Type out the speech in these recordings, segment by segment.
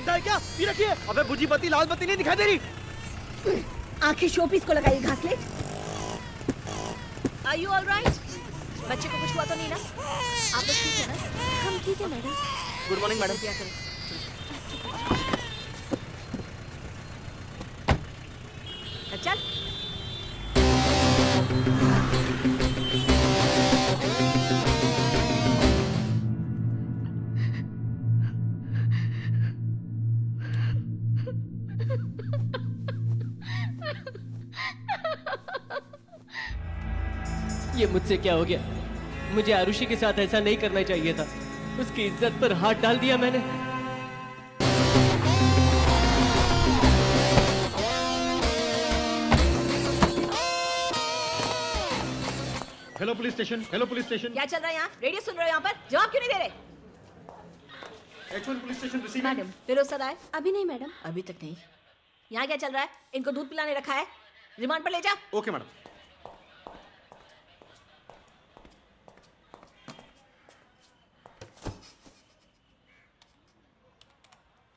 लगता है क्या? ये रखिए। अबे बुझी बत्ती लाल बत्ती नहीं दिखाई दे रही। आंखें शोपीस को लगाइए घासले। Are you all right? बच्चे को कुछ हुआ तो नहीं ना? आप लोग ठीक है ना? हम ठीक है मैडम। Good morning madam. चल। ये मुझसे क्या हो गया? मुझे आरुषि के साथ ऐसा नहीं करना चाहिए था। उसकी इज्जत पर हाथ डाल दिया मैंने। Hello police station. Hello police station. क्या चल रहा है यहाँ? रेडियो सुन रहे हो यहाँ पर? जवाब क्यों नहीं दे रहे? H1 police station receiving. Madam, Firoz sir आए? अभी नहीं मैडम। अभी तक नहीं। यहाँ क्या चल रहा है? इनको दूध पिलाने रखा है। रिमांड पर ले जा। Okay madam.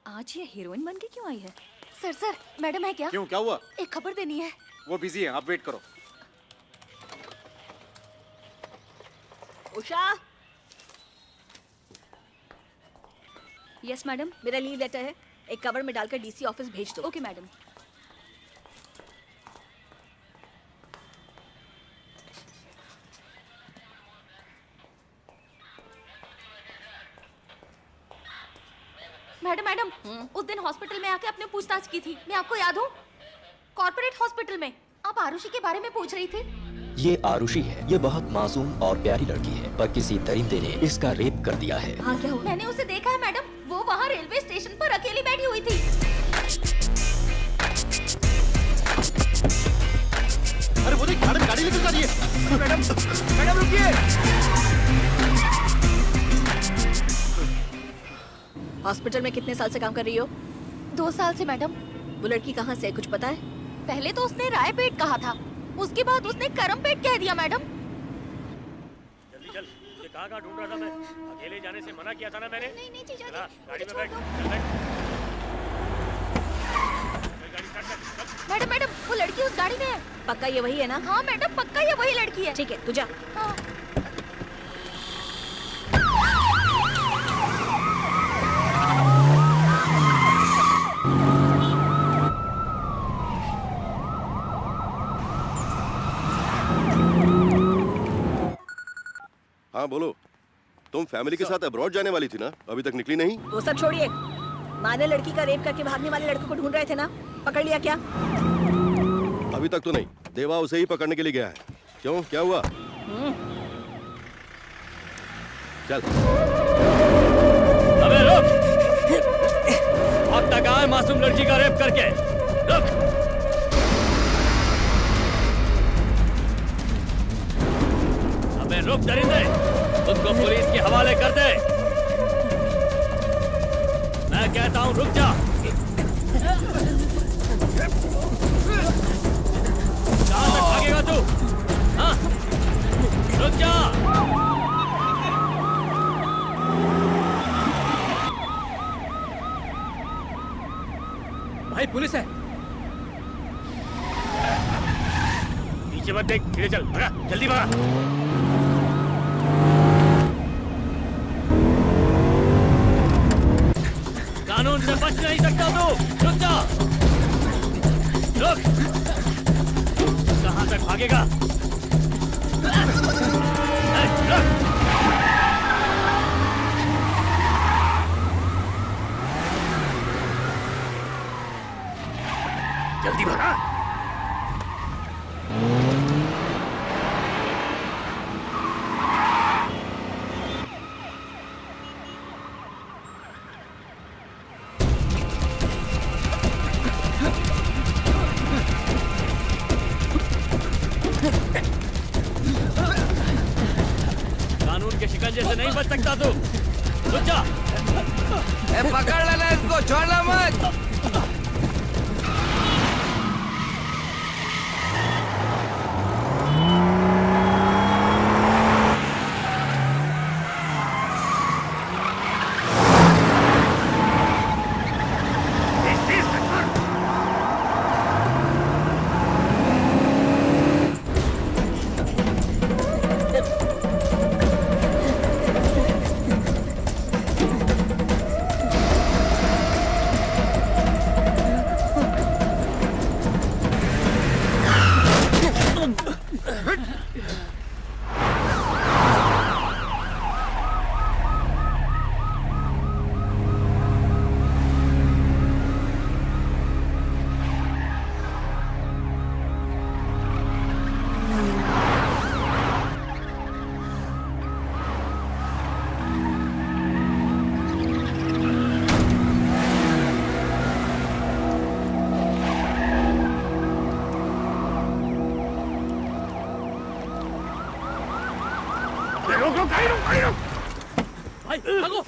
आज ये हीरोइन बन के क्यों आई है? सर मैडम है क्या? क्यों, क्या हुआ? एक खबर देनी है। वो बिजी है, आप वेट करो। Usha, yes madam. मेरा लीव लेटर है, एक कवर में डालकर डीसी ऑफिस भेज दो। Okay madam. मैडम उस दिन हॉस्पिटल में आके आपने पूछताछ की थी, मैं आपको याद हूँ? कॉर्पोरेट हॉस्पिटल में आप आरुषि के बारे में पूछ रही थी। ये आरुषि है। ये बहुत मासूम और प्यारी लड़की है, पर किसी दरिंदे ने इसका रेप कर दिया है। हाँ, क्या हुआ? मैंने उसे देखा है मैडम, वो वहाँ रेलवे स्टेशन पर अकेली बैठी हुई थी। अरे वो देख, मैडम गाड़ी लेकर जा रही है। मैडम रुकिए। हॉस्पिटल में कितने साल से काम कर रही हो? 2 साल से मैडम। वो लड़की कहाँ से है, कुछ पता है? पहले तो उसने रायपेट कहा था, उसके बाद उसने करमपेट कह दिया मैडम। जल्दी चल, ये कहाँ ढूंढ रहा था मैं? अकेले जाने से मना किया था ना मैंने? नहीं जीजा जी, गाड़ी में छोड़ बैठ, दो। चल बैठ। गाड़ी स्टार्ट कर, चल। मैडम वो लड़की उस गाड़ी में है। पक्का ये वही है ना? हाँ मैडम, पक्का ये वही लड़की है। ठीक है, तू जा। हाँ। हाँ बोलो, तुम फैमिली के साथ अब्रॉड जाने वाली थी ना, अभी तक निकली नहीं? वो सब छोड़िए। माँ ने लड़की का रेप करके भागने वाले लड़कों को ढूंढ रहे थे ना, पकड़ लिया क्या? अभी तक तो नहीं। देवा उसे ही पकड़ने के लिए गया है। क्यों, क्या हुआ? चल। अबे रुक! भागता कहाँ है मासूम लड़की का रेप करके? रुक! अबे रुक दरिंदे! तुमको पुलिस के हवाले कर दे। मैं कहता हूँ रुक जा। कहाँ तक भागेगा तू? हाँ? रुक जा। भाई पुलिस है। पीछे मत देख, धीरे चल, भगा, जल्दी भगा। कानून से बच नहीं सकता तू। रुक जा। रुक। कहाँ तक भागेगा? रुक। जल्दी भगा। कानून के शिकंजे से नहीं बच सकता तू। रुक जा। पकड़ लेना इसको, छोड़ना मत। भाई भागो।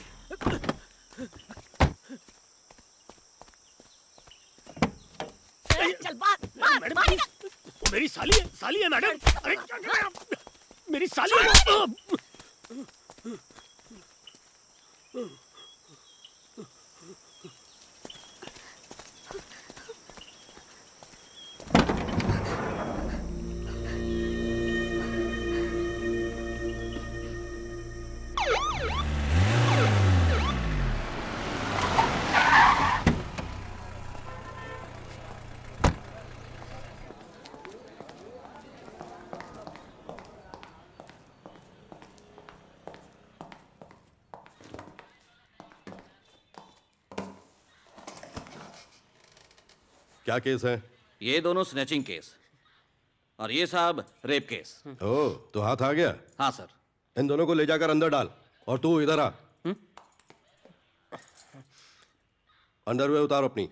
चल मार मैडम, मार वो मेरी साली है मैडम। अरे मेरी साली है। क्या केस है? ये दोनों स्नैचिंग केस और ये साहब रेप केस। ओ, तो हाथ आ गया। हाँ सर। इन दोनों को ले जाकर अंदर डाल और तू इधर आ। अंडरवेयर उतार अपनी।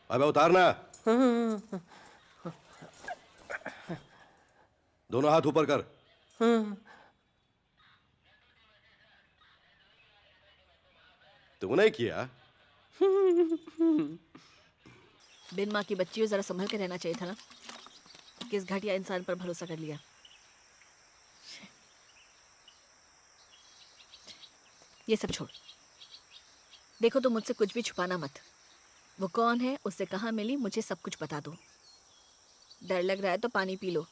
अबे उतार ना। दोनों हाथ ऊपर कर। तूने किया? बिन माँ की बच्ची हो, जरा संभल के रहना चाहिए था ना। किस घटिया इंसान पर भरोसा कर लिया। ये सब छोड़, देखो तो मुझसे कुछ भी छुपाना मत। वो कौन है, उससे कहाँ मिली, मुझे सब कुछ बता दो। डर लग रहा है तो पानी पी लो।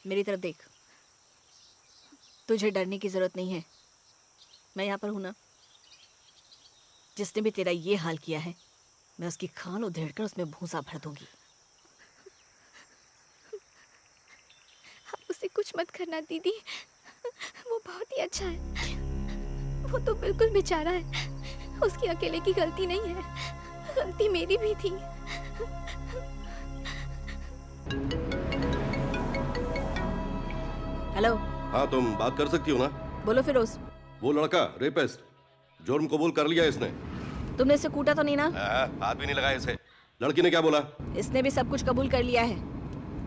मेरी तरफ देख। तुझे डरने की जरूरत नहीं है, मैं यहाँ पर हूं ना। जिसने भी तेरा ये हाल किया है, मैं उसकी खाल उधेड़ कर उसमें भूसा भर दूंगी। आप उसे कुछ मत करना दीदी, वो बहुत ही अच्छा है। वो तो बिल्कुल बेचारा है, उसकी अकेले की गलती नहीं है, गलती मेरी भी थी। हेलो। हाँ, तुम बात कर सकती हो ना? बोलो फिरोज। वो लड़का रेपिस्ट, जुर्म कबूल कर लिया इसने। तुमने इसे कूटा तो नहीं ना? हाथ भी नहीं लगाया इसे। लड़की ने क्या बोला? इसने भी सब कुछ कबूल कर लिया है।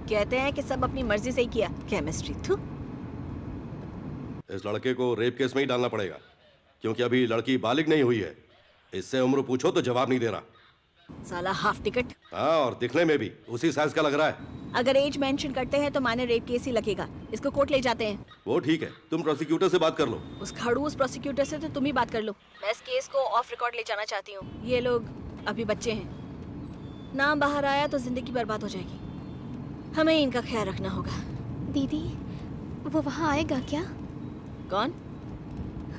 कहते हैं कि सब अपनी मर्जी से ही किया। केमिस्ट्री थू। इस लड़के को रेप केस में ही डालना पड़ेगा, क्योंकि अभी लड़की बालिग नहीं हुई है। इससे उम्र पूछो तो जवाब नहीं दे रहा। साला हाफ टिकट। हाँ, और दिखने में भी उसी साइज का लग रहा है। अगर एज मेंशन करते हैं तो माने रेप केस ही लगेगा। इसको कोर्ट ले जाते हैं। वो ठीक है, तुम प्रोसिक्यूटर से बात कर लो। उस खड़ूस प्रोसिक्यूटर से तो तुम ही बात कर लो। मैं इस केस को ऑफ रिकॉर्ड ले जाना चाहती हूँ। ये लोग अभी बच्चे हैं, नाम बाहर आया तो जिंदगी बर्बाद हो जाएगी। हमें इनका ख्याल रखना होगा। दीदी, वो वहाँ आएगा क्या? कौन?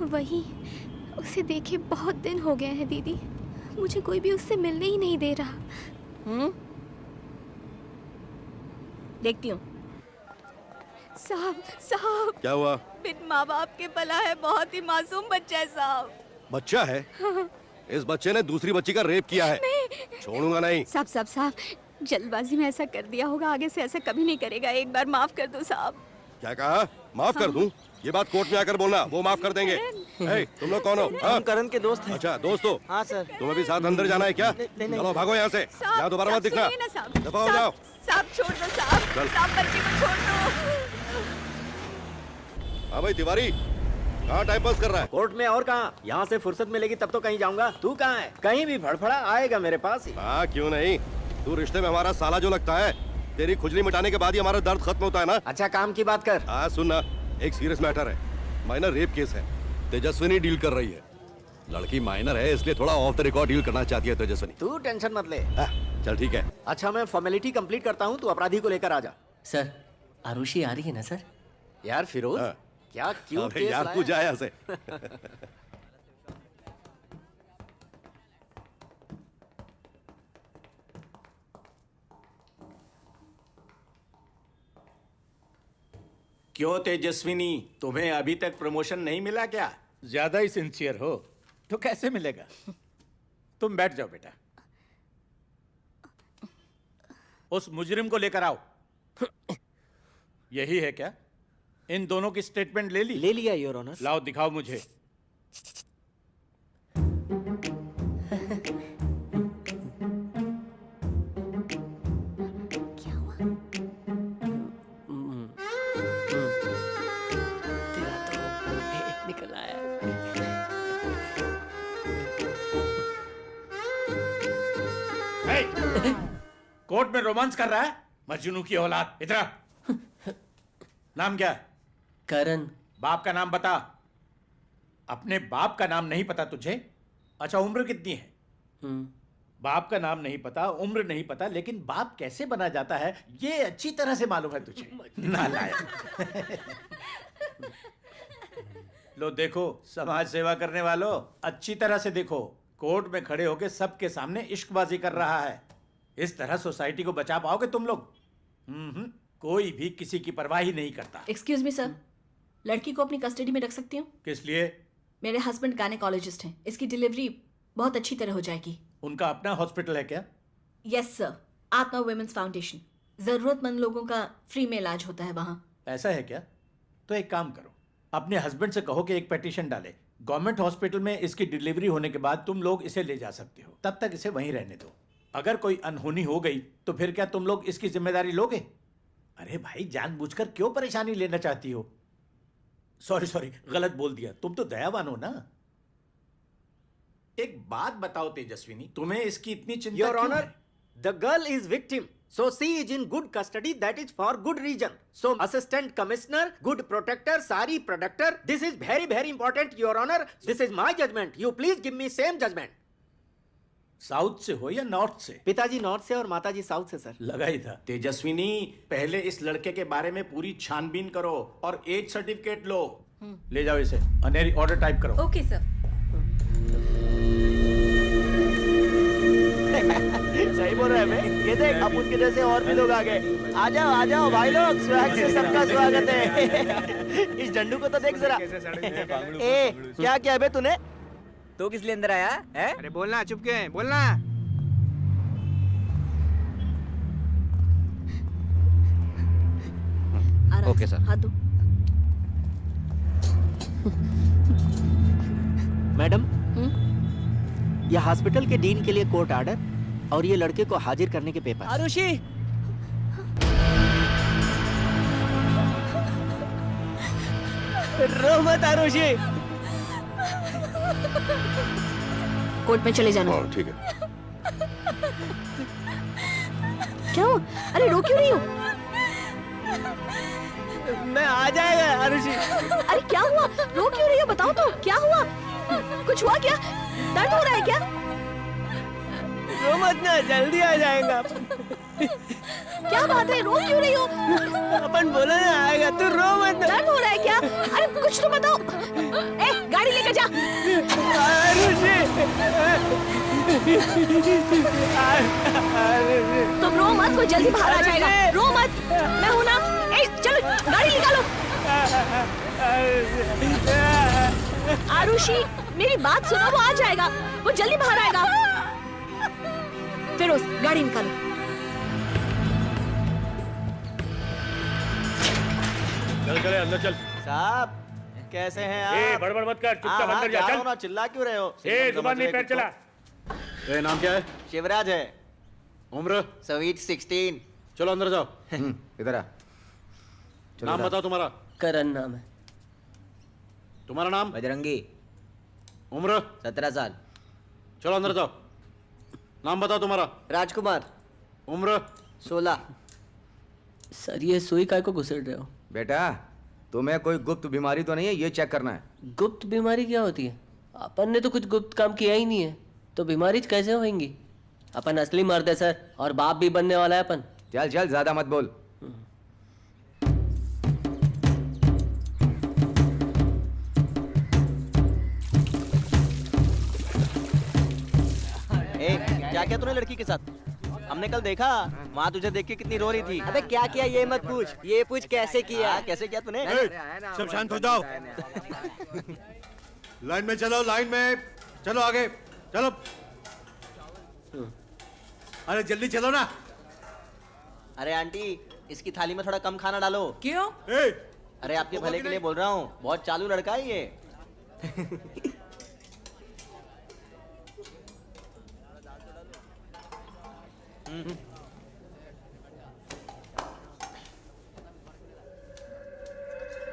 वही, उसे देखे बहुत दिन हो गए हैं दीदी। मुझे कोई भी उससे मिलने ही नहीं दे रहा। देखती हूँ। साहब क्या हुआ? बिन माँ बाप के पला है, बहुत ही मासूम बच्चा है साहब। बच्चा है? इस बच्चे ने दूसरी बच्ची का रेप किया है। छोड़ूंगा नहीं। साहब, जल्दबाजी में ऐसा कर दिया होगा, आगे से ऐसा कभी नहीं करेगा। एक बार माफ कर दो साहब। क्या कहा? माफ कर दूं? ये बात कोर्ट में आकर बोलना, वो माफ कर देंगे। ए, तुम लोग कौन हो? हम करण के दोस्त हैं। अच्छा, दोस्त हो? हाँ सर। तुम्हें भी साथ अंदर जाना है क्या? चलो भागो यहाँ से। यहाँ दोबारा मत दिखना। दफा हो जाओ। साहब छोड़ दो साहब। चल। साहब बच्चे को छोड़ दो। हाँ भाई तिवारी, कहाँ टाइम पास कर रहा है? कोर्ट में और कहाँ, यहाँ से फुर्सत मिलेगी तब तो कहीं जाऊंगा। तू कहाँ है? कहीं भी फड़फड़ा आएगा मेरे पास ही। हाँ, क्यों नहीं। तू रिश्ते में हमारा साला जो लगता है। तेरी खुजली मिटाने के बाद ही हमारा दर्द खत्म होता है ना। अच्छा, काम की बात कर। हाँ सुन ना, एक सीरियस मैटर है। माइनर रेप केस है। तेजस्विनी डील कर रही है। लड़की माइनर है, इसलिए थोड़ा ऑफ द रिकॉर्ड डील करना चाहती है तेजस्विनी। तू टेंशन मत ले। चल ठीक है। अच्छा, मैं फॉर्मेलिटी कंप्लीट करता हूँ, तू अपराधी को लेकर आ जा। सर, आरुषि आ रही है ना सर? यार फिरोज, हाँ। क्या क्यों अबे यार, तू जा यहाँ से। क्यों तेजस्विनी, तुम्हें अभी तक प्रमोशन नहीं मिला क्या? ज्यादा ही सिंसियर हो तो कैसे मिलेगा? तुम बैठ जाओ बेटा। उस मुजरिम को लेकर आओ। यही है क्या? इन दोनों की स्टेटमेंट ले ली? ले लिया योर ऑनर। लाओ दिखाओ मुझे। क्या हुआ? तेरा तो पेट निकल आया। कोर्ट में रोमांस कर रहा है मजनू की औलाद। इधर आ। नाम क्या है? करण। बाप का नाम बता। अपने बाप का नाम नहीं पता तुझे? अच्छा, उम्र कितनी है? बाप का नाम नहीं पता, उम्र नहीं पता, लेकिन बाप कैसे बना जाता है ये अच्छी तरह से मालूम है तुझे। नालायक। लो देखो, समाज सेवा करने वालों, अच्छी तरह से देखो। कोर्ट में खड़े होकर सबके सामने इश्कबाजी कर रहा है। इस तरह सोसाइटी को बचा पाओगे तुम लोग? कोई भी किसी की परवाह ही नहीं करता। एक्सक्यूज मी सर, लड़की को अपनी कस्टडी में रख सकती हूँ? किस लिए? मेरे हस्बैंड गायनेकोलॉजिस्ट हैं, इसकी डिलीवरी बहुत अच्छी तरह हो जाएगी। उनका अपना हॉस्पिटल है क्या? यस सर, आत्मा वुमेन्स फाउंडेशन। जरूरतमंद लोगों का फ्री में इलाज होता है वहाँ। ऐसा है क्या? तो एक काम करो, अपने हस्बैंड से कहो कि एक पिटीशन डाले। गवर्नमेंट हॉस्पिटल में इसकी डिलीवरी होने के बाद तुम लोग इसे ले जा सकते हो, तब तक इसे वहीं रहने दो। अगर कोई अनहोनी हो गई तो फिर क्या तुम लोग इसकी जिम्मेदारी लोगे? अरे भाई, जानबूझकर क्यों परेशानी लेना चाहती हो? सॉरी, गलत बोल दिया। तुम तो दयावान हो ना। एक बात बताओ तेजस्विनी, तुम्हें इसकी इतनी चिंता योर क्यों ऑनर, है? the girl is victim, so she is in good custody, that is for good reason. So assistant commissioner, good protector, sari protector, this is very very important your honor. This is my judgment, you please give me same judgment. South से हो या north से? पिताजी north से और माताजी south से sir. लगा ही था। तेजस्विनी, पहले इस लड़के के बारे में पूरी छानबीन करो और एज सर्टिफिकेट लो। ले जाओ इसे। अनेरी ऑर्डर टाइप करो। Okay sir. सही बोल रहा है बे। ये देख, अब उनके जैसे और भी लोग आ गए। आ जाओ भाई लोग, स्वैग से सबका स्वागत है। इस झंडू को तो देख जरा। ए, क्या किया बे तूने? तू किस लिए अंदर आया है? अरे बोलना, चुप क्यों है? बोलना। Okay sir. हाथ दो। मैडम, ये हॉस्पिटल के डीन के लिए कोर्ट ऑर्डर और ये लड़के को हाजिर करने के पेपर। आरुषि, रो मत आरुषि। कोर्ट में चले जाना। ठीक है। क्या हुआ? अरे रो क्यों रही हो? मैं आ जाएगा आरुषि। अरे क्या हुआ? रो क्यों रही हो? बताओ तो, क्या हुआ? कुछ हुआ क्या? दर्द हो रहा है क्या? रो मत ना, जल्दी आ जाएगा। क्या बात है? रो क्यों रही हो? अपन बोला ना आएगा, तू रो मत ना। दर्द हो रहा है क्या? अरे कुछ तो बताओ। ए, गाड़ी लेकर जा। तुम रो मत, कोई जल्दी बाहर आ जाएगा। रो मत, मैं हूं ना। ए, चलो गाड़ी निकालो। आरुषि, मेरी बात सुनो, वो आ जाएगा, वो जल्दी बाहर आएगा। फिरोज, गाड़ी निकालो। चल अंदर चल। साहब, कैसे हैं आप? ए, बड़बड़ मत कर, चुपचाप अंदर जा। चल। ना, चिल्ला क्यों रहे हो? ए, जुबान नहीं, पैर चला। ए, नाम क्या है? शिवराज है। उम्र? स्वीट 16। चलो अंदर जाओ। इधर आ। नाम बताओ तुम्हारा। करण नाम है। तुम्हारा नाम? बजरंगी। उम्र? 17 साल। चलो अंदर जाओ। नाम बताओ तुम्हारा। राजकुमार। उम्र? 16। सर, ये सुई काय को घुसेड़ रहे हो? बेटा, तुम्हें कोई गुप्त बीमारी तो नहीं है, ये चेक करना है। गुप्त बीमारी क्या होती है? अपन ने तो कुछ गुप्त काम किया ही नहीं है, तो बीमारी कैसे होंगी? अपन असली मर्द है सर, और बाप भी बनने वाला है अपन। चल चल, ज्यादा मत बोल। क्या क्या तूने लड़की के साथ? हमने कल देखा, वहाँ तुझे देख के कितनी रो रही थी। अबे क्या किया ये मत पूछ, ये पूछ कैसे किया। कैसे किया तूने? सब शांत हो जाओ। लाइन में चलो, लाइन में चलो, आगे चलो। अरे जल्दी चलो ना। अरे आंटी, इसकी थाली में थोड़ा कम खाना डालो। क्यों? अरे आपके भले के लिए बोल रहा हूँ, बहुत चालू लड़का है ये।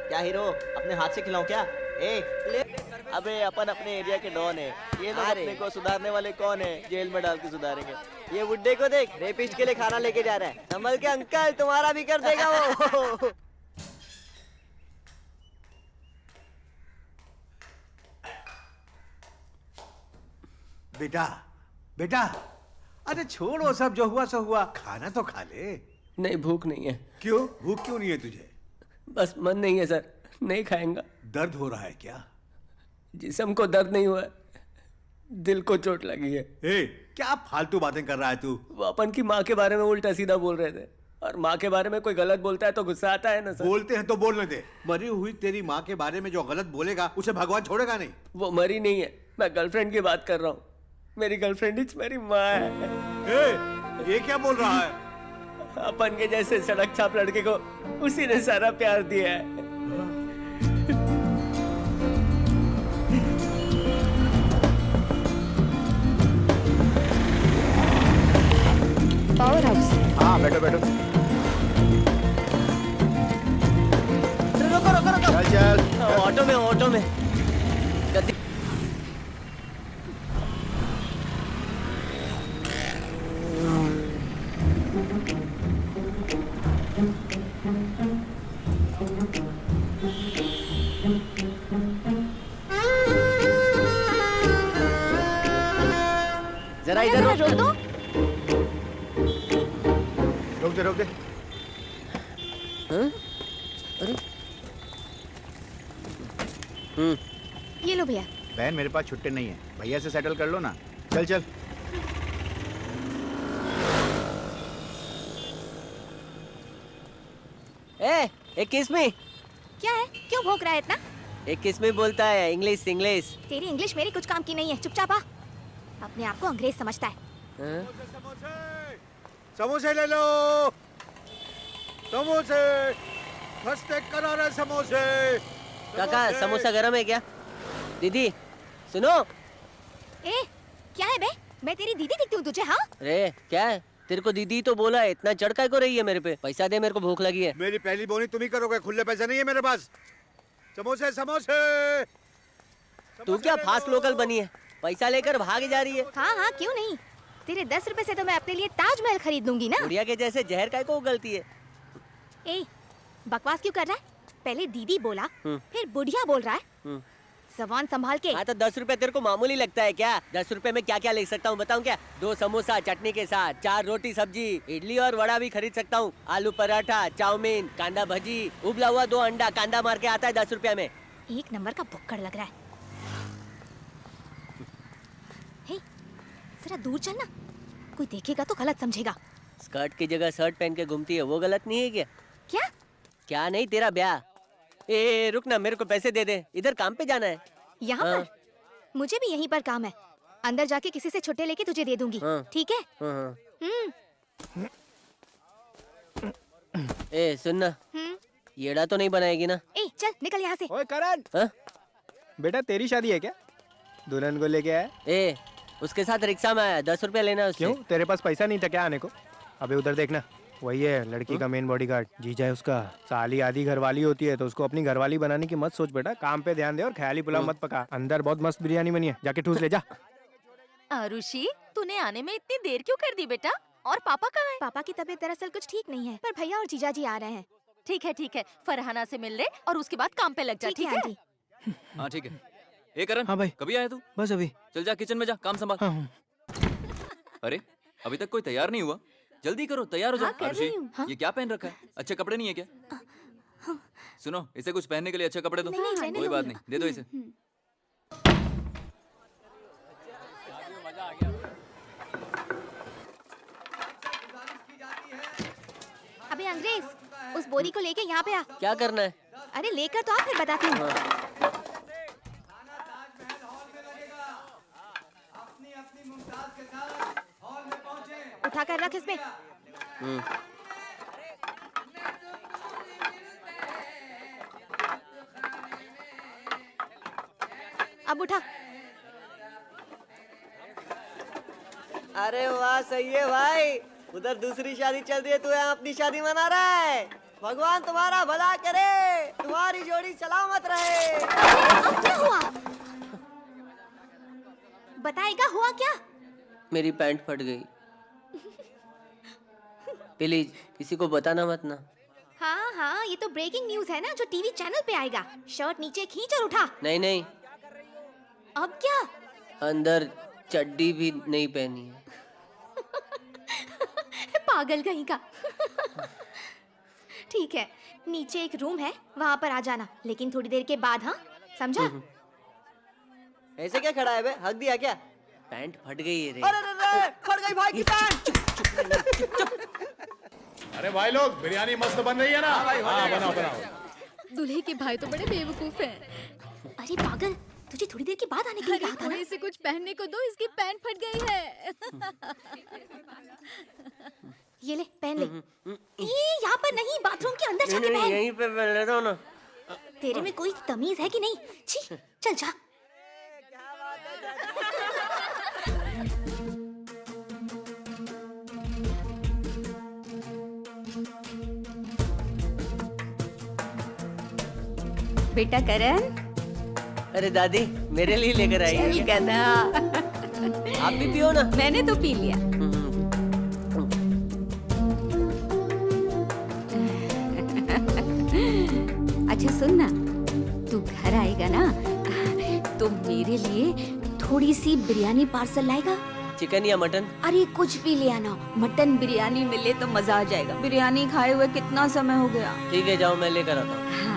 क्या हीरो, अपने हाथ से खिलाऊं क्या? ले। अबे अपन अपने एरिया के डॉन है, ये लोग अपने को सुधारने वाले कौन है? जेल में डाल के सुधारेंगे। ये बुड्ढे को देख, रेपिस्ट के लिए खाना लेके जा रहा है। संभल के अंकल, तुम्हारा भी कर देगा वो। बेटा, बेटा, अरे छोड़ो, सब जो हुआ सो हुआ, खाना तो खा ले। नहीं, भूख नहीं है। क्यों? भूख क्यों नहीं है तुझे? बस मन नहीं है सर, नहीं खाएंगा। दर्द हो रहा है क्या? जिस्म को दर्द नहीं हुआ है, दिल को चोट लगी है। क्या फालतू बातें कर रहा है तू? वो अपन की माँ के बारे में उल्टा सीधा बोल रहे थे, और माँ के बारे में कोई गलत बोलता है तो गुस्सा आता है ना सर। बोलते हैं तो बोलने दे। मरी हुई तेरी माँ के बारे में जो गलत बोलेगा उसे भगवान छोड़ेगा नहीं। वो मरी नहीं है, मैं गर्लफ्रेंड की बात कर रहा हूँ। मेरी गर्लफ्रेंड ही मेरी माँ है। ये क्या बोल रहा है? अपन के जैसे सड़क छाप लड़के को उसी ने सारा प्यार दिया है। Power house. हाँ बैठो बैठो। रुको रुको रुको। चल चल। ऑटो में, ऑटो में। जरा इधर रोक दो। रोक दे रोक दे। अरे ये लो भैया। बहन मेरे पास छुट्टी नहीं है, भैया से सेटल कर लो ना। चल चल। एक किस में। क्या है? क्यों भौंक रहा है इतना? एक किस में बोलता है, इंग्लिश इंग्लिश। तेरी इंग्लिश मेरी कुछ काम की नहीं है, चुपचाप आ। अपने आप को अंग्रेज समझता है। समोसे ले लो, समोसे, खस्ते करारे समोसे। काका, समोसा गरम है क्या? दीदी सुनो। ए, क्या है बे? मैं तेरी दीदी दिखती हूँ तुझे? हाँ? अरे क्या है, तेरे को दीदी तो बोला है, इतना चढ़ काय को रही है मेरे पे? पैसा दे, मेरे को भूख लगी है। मेरी पहली बोनी तुम ही करोगे, खुले पैसे नहीं है मेरे पास। समोसे समोसे। तू क्या फास्ट लोकल बनी है, पैसा लेकर भाग जा रही है? हाँ हाँ, क्यों नहीं। तेरे 10 रुपए से तो मैं अपने लिए ताजमहल खरीद लूंगी ना। बुढ़िया के जैसे जहर काय को उगलती है? ए, बकवास क्यों कर रहा है? पहले दीदी बोला, फिर बुढ़िया बोल रहा है। जबान संभाल के। हाँ तो 10 रुपए तेरे को मामूली लगता है क्या? 10 रुपए में क्या क्या ले सकता हूँ बताऊँ क्या? 2 समोसा चटनी के साथ, 4 रोटी सब्जी, इडली और वड़ा भी खरीद सकता हूँ, आलू पराठा, चाउमीन, कांदा भजी, उबला हुआ 2 अंडा कांदा मार के आता है 10 रुपए में। एक नंबर का भुक्कड़ लग रहा है। हे, जरा दूर चलना, कोई देखेगा तो गलत समझेगा। स्कर्ट की जगह शर्ट पहन के घूमती है, वो गलत नहीं है क्या? क्या? क्या नहीं, तेरा ब्याह। ए रुक ना, मेरे को पैसे दे दे, इधर काम पे जाना है। यहाँ हाँ। पर? मुझे भी यहीं पर काम है, अंदर जाके किसी से छुट्टे लेके तुझे दे दूंगी। हाँ। ठीक है? हाँ। हम्म। ए सुनना, येड़ा तो नहीं बनाएगी ना? ए चल निकल यहाँ से। ओए करण, हाँ? बेटा तेरी शादी है क्या? दुल्हन को लेके आया? ए उसके साथ रिक्शा में आया, 10 रुपए लेना उससे। क्यों, तेरे पास पैसा नहीं था क्या आने को? अबे उधर देखना, वही है लड़की का मेन बॉडीगार्ड, जीजा है उसका। साली आधी घरवाली होती है तो उसको अपनी घरवाली बनाने की मत सोच बेटा, काम पे ध्यान दे और ख्याली पुलाव मत पका। अंदर बहुत मस्त बिरयानी बनी है, जाके ठूस ले जा। आरुषि, तूने आने में इतनी देर क्यों कर दी बेटा? और पापा कहाँ हैं? पापा की तबीयत दरअसल कुछ ठीक नहीं है, पर भैया और जीजा जी आ रहे हैं। ठीक है, फरहाना से मिल ले और उसके बाद काम पे लग जा। ठीक है आंटी। हाँ ठीक है। ए करण, हाँ भाई। कभी आया तू? बस अभी। चल जा किचन में जा, काम संभाल। हाँ। अरे अभी तक कोई तैयार नहीं हुआ, जल्दी करो, तैयार हो जाओ। कर रही हूँ। ये क्या पहन रखा है? अच्छे कपड़े नहीं है क्या? सुनो, इसे कुछ पहनने के लिए अच्छे कपड़े दो। नहीं, नहीं, कोई बात नहीं, दे दो इसे। अंग्रेज, उस बोरी को लेके यहाँ पे आ। क्या करना है? अरे लेकर तो आ, फिर बताती हूँ। उठा कर रख इसमें। अब उठा। अरे वाह, सही है भाई। उधर दूसरी शादी चल रही है, तू यहाँ अपनी शादी मना रहा है। भगवान तुम्हारा भला करे, तुम्हारी जोड़ी सलामत रहे। अब क्या हुआ? बताएगा हुआ क्या? मेरी पैंट फट गई। प्लीज किसी को बताना मत ना। हाँ हाँ, ये तो ब्रेकिंग न्यूज है ना, जो टीवी चैनल पे आएगा। शर्ट नीचे खींच और उठा। नहीं नहीं, अब क्या? अंदर चड्डी भी नहीं पहनी है। पागल कहीं का। ठीक है, नीचे एक रूम है, वहाँ पर आ जाना, लेकिन थोड़ी देर के बाद। हाँ समझा? ऐसे क्या खड़ा है बे? हक दिया क्या? पैंट फट गई है रे। अरे फट गई भाई की पैंट। अरे भाई लोग, बिरयानी मस्त बन रही है ना? हाँ बनाओ बनाओ। दूल्हे के भाई तो बड़े बेवकूफ हैं। अरे पागल, तुझे थोड़ी देर के बाद आने के लिए कहा था ना। से कुछ पहनने को दो, इसकी पैंट फट गई है। ये ले, पहन ले। ये यहाँ पर नहीं, बाथरूम के अंदर जाके पहन। यहीं पे पहन लेता हूँ ना। तेरे में कोई तमीज है कि नहीं? छी, चल जा। बेटा करण, अरे दादी, मेरे लिए लेकर आई है। गधा। आप भी पियो ना। मैंने तो पी लिया। अच्छा सुन ना, तू घर आएगा ना तो मेरे लिए थोड़ी सी बिरयानी पार्सल लाएगा। चिकन या मटन? अरे कुछ भी ले आना, मटन बिरयानी मिले तो मजा आ जाएगा। बिरयानी खाए हुए कितना समय हो गया। ठीक है, जाओ मैं लेकर आता हूँ। हाँ।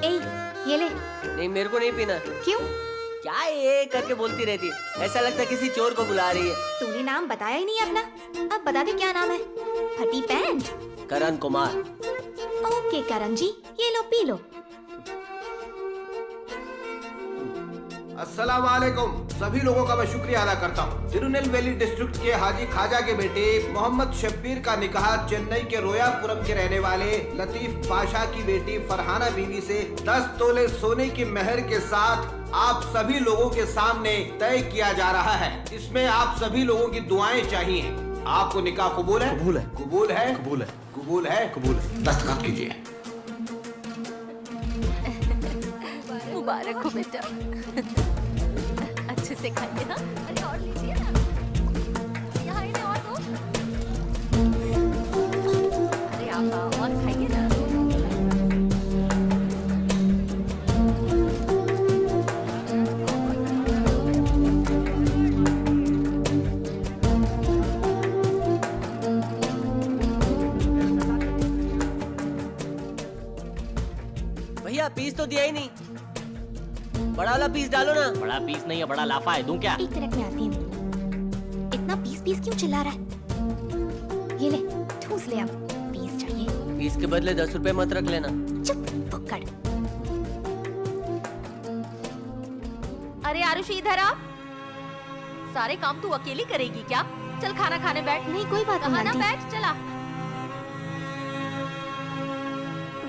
ए, ये ले। नहीं, मेरे को नहीं पीना। क्यों? क्या ये करके बोलती रहती है? ऐसा लगता है किसी चोर को बुला रही है। तूने नाम बताया ही नहीं अपना। अब बता दे क्या नाम है। फटी पैंट। करण कुमार। ओके करण जी, ये लो पी लो। अस्सलाम वालेकुम। सभी लोगों का मैं शुक्रिया अदा करता हूँ। तिरुनेलवेली डिस्ट्रिक्ट के हाजी खाजा के बेटे मोहम्मद शब्बीर का निकाह चेन्नई के रोयापुरम के रहने वाले लतीफ पाशा की बेटी फरहाना बीवी से 10 तोले सोने की मेहर के साथ आप सभी लोगों के सामने तय किया जा रहा है। इसमें आप सभी लोगों की दुआएं चाहिए। आपको निकाह कबूल है? कबूल है। कबूल है? कबूल है। कबूल है? कबूल है। दस्तखत कीजिए। मुबारक हो बेटा। अच्छे से खाइए ना। अरे और लीजिए ना। यहाँ इन्हें और दो। अरे आप और खाइए ना। भैया पीस तो दिया ही नहीं। बड़ा वाला पीस डालो ना। बड़ा पीस नहीं है, बड़ा लाफा है। दूं क्या? एक मिनट में आती हूँ। इतना पीस पीस क्यों चिल्ला रहा है? ये ले, ठूस ले। अब पीस चाहिए। पीस के बदले 10 रुपए मत रख लेना। चुप, भुक्कड़। अरे आरुषि इधर आ। सारे काम तू अकेली करेगी क्या? चल खाना खाने बैठ। नहीं कोई बात नहीं खाना आंटी। बैठ, चला।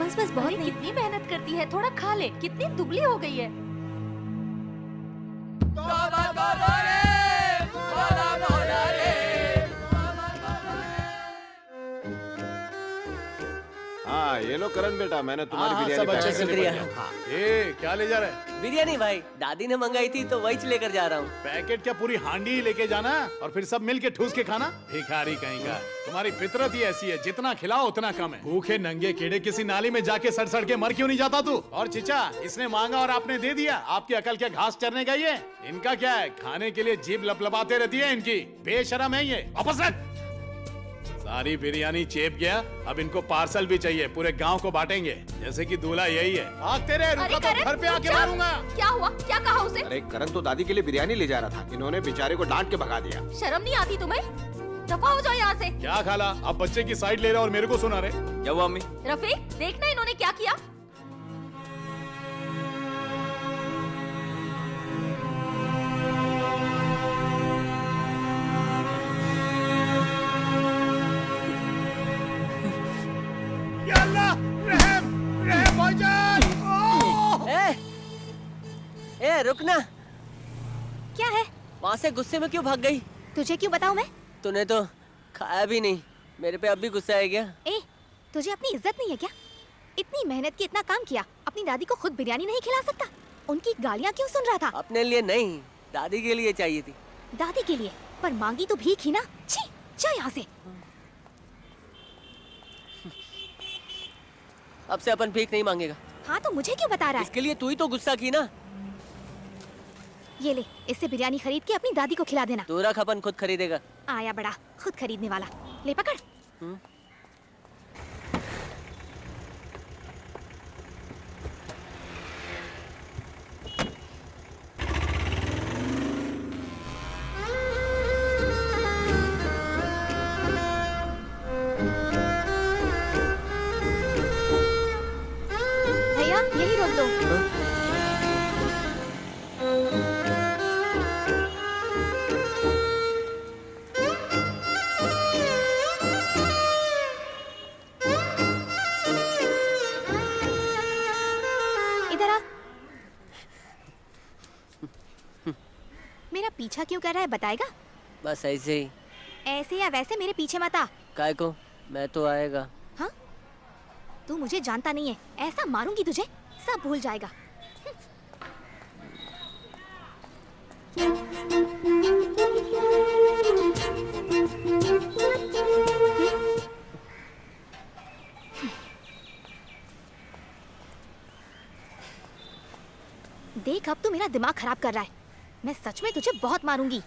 बस बस बहुत अरे नहीं। कितनी मेहनत करती है, थोड़ा खा ले। कितनी दुबली हो गई है। हाँ ये लो करण बेटा, मैंने तुम्हारी हाँ, बिरयानी सब अच्छे पैक से करके शुक्रिया। भेजी है। हाँ। ए क्या ले जा रहा है? बिरयानी भाई, दादी ने मंगाई थी तो वही लेकर जा रहा हूँ। पैकेट क्या पूरी हांडी ही लेके जाना और फिर सब मिल के ठूस के खाना? भिखारी कहीं का। तुम्हारी फितरत ही ऐसी है, जितना खिलाओ उतना कम है। भूखे नंगे कीड़े किसी नाली में जाके सड़ सड़ के मर क्यों नहीं जाता तू? और चिचा, इसने मांगा और आपने दे दिया। आपकी अकल क्या घास चरने गई है? इनका क्या है, खाने के लिए जीभ लपलपाते रहती है इनकी। बेशरम है ये, वापस रख। सारी बिरयानी चेप गया, अब इनको पार्सल भी चाहिए, पूरे गांव को बांटेंगे। जैसे कि दूल्हा यही है। भागते रहे, रुका तो घर पे आके मारूंगा। क्या हुआ? क्या कहा उसे? अरे करण तो दादी के लिए बिरयानी ले जा रहा था, इन्होंने बेचारे को डांट के भगा दिया। शर्म नहीं आती तुम्हें? दफा हो जाओ यहाँ से। क्या खाला, अब बच्चे की साइड ले रहे और मेरे को सुना रहे? क्या हुआ अम्मी? रफीक, देखना इन्होंने क्या किया। या अल्लाह, रहम, रहम भाईजान। ए रुकना, क्या है? वहाँ से गुस्से में क्यों भाग गई? तुझे क्यों बताऊं मैं? तूने तो खाया भी नहीं, मेरे पे अब भी गुस्सा है क्या? ए, तुझे अपनी इज्जत नहीं है क्या? इतनी मेहनत की, इतना काम किया, अपनी दादी को खुद बिरयानी नहीं खिला सकता? उनकी गालियाँ क्यों सुन रहा था? अपने लिए नहीं, दादी के लिए चाहिए थी। दादी के लिए? पर मांगी तो भीख ही ना। छी, जा यहाँ से। अब से अपन भीख नहीं मांगेगा। हाँ तो मुझे क्यों बता रहा है? इसके लिए तू ही तो गुस्सा की ना। ये ले, इससे बिरयानी खरीद के अपनी दादी को खिला देना। तू रख, अपन खुद खरीदेगा। आया बड़ा, खुद खरीदने वाला। ले पकड़। भैया यही रोक दो। इधर आ। मेरा पीछा क्यों कर रहा है, बताएगा? बस ऐसे ही। ऐसे या वैसे मेरे पीछे मत आ। काय को? मैं तो आएगा। हाँ? तू मुझे जानता नहीं है, ऐसा मारूंगी तुझे, सब भूल जाएगा। देख, अब तू मेरा दिमाग खराब कर रहा है। मैं सच में तुझे बहुत मारूंगी।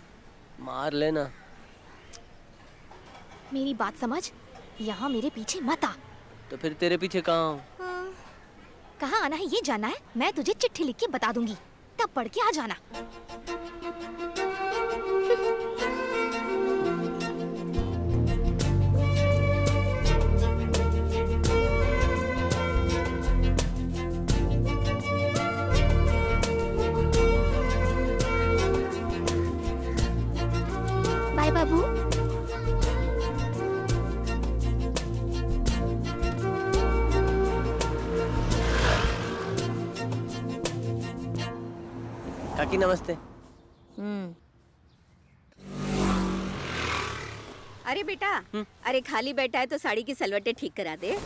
मार लेना। मेरी बात समझ, यहाँ मेरे पीछे मत आ। तो फिर तेरे पीछे कहाँ हूँ? कहाँ आना है ये जानना है? मैं तुझे चिट्ठी लिख के बता दूंगी, तब पढ़ के आ जाना। बाय बाबू। काकी नमस्ते। अरे बेटा, अरे खाली बैठा है तो साड़ी की सलवटें ठीक करा दे।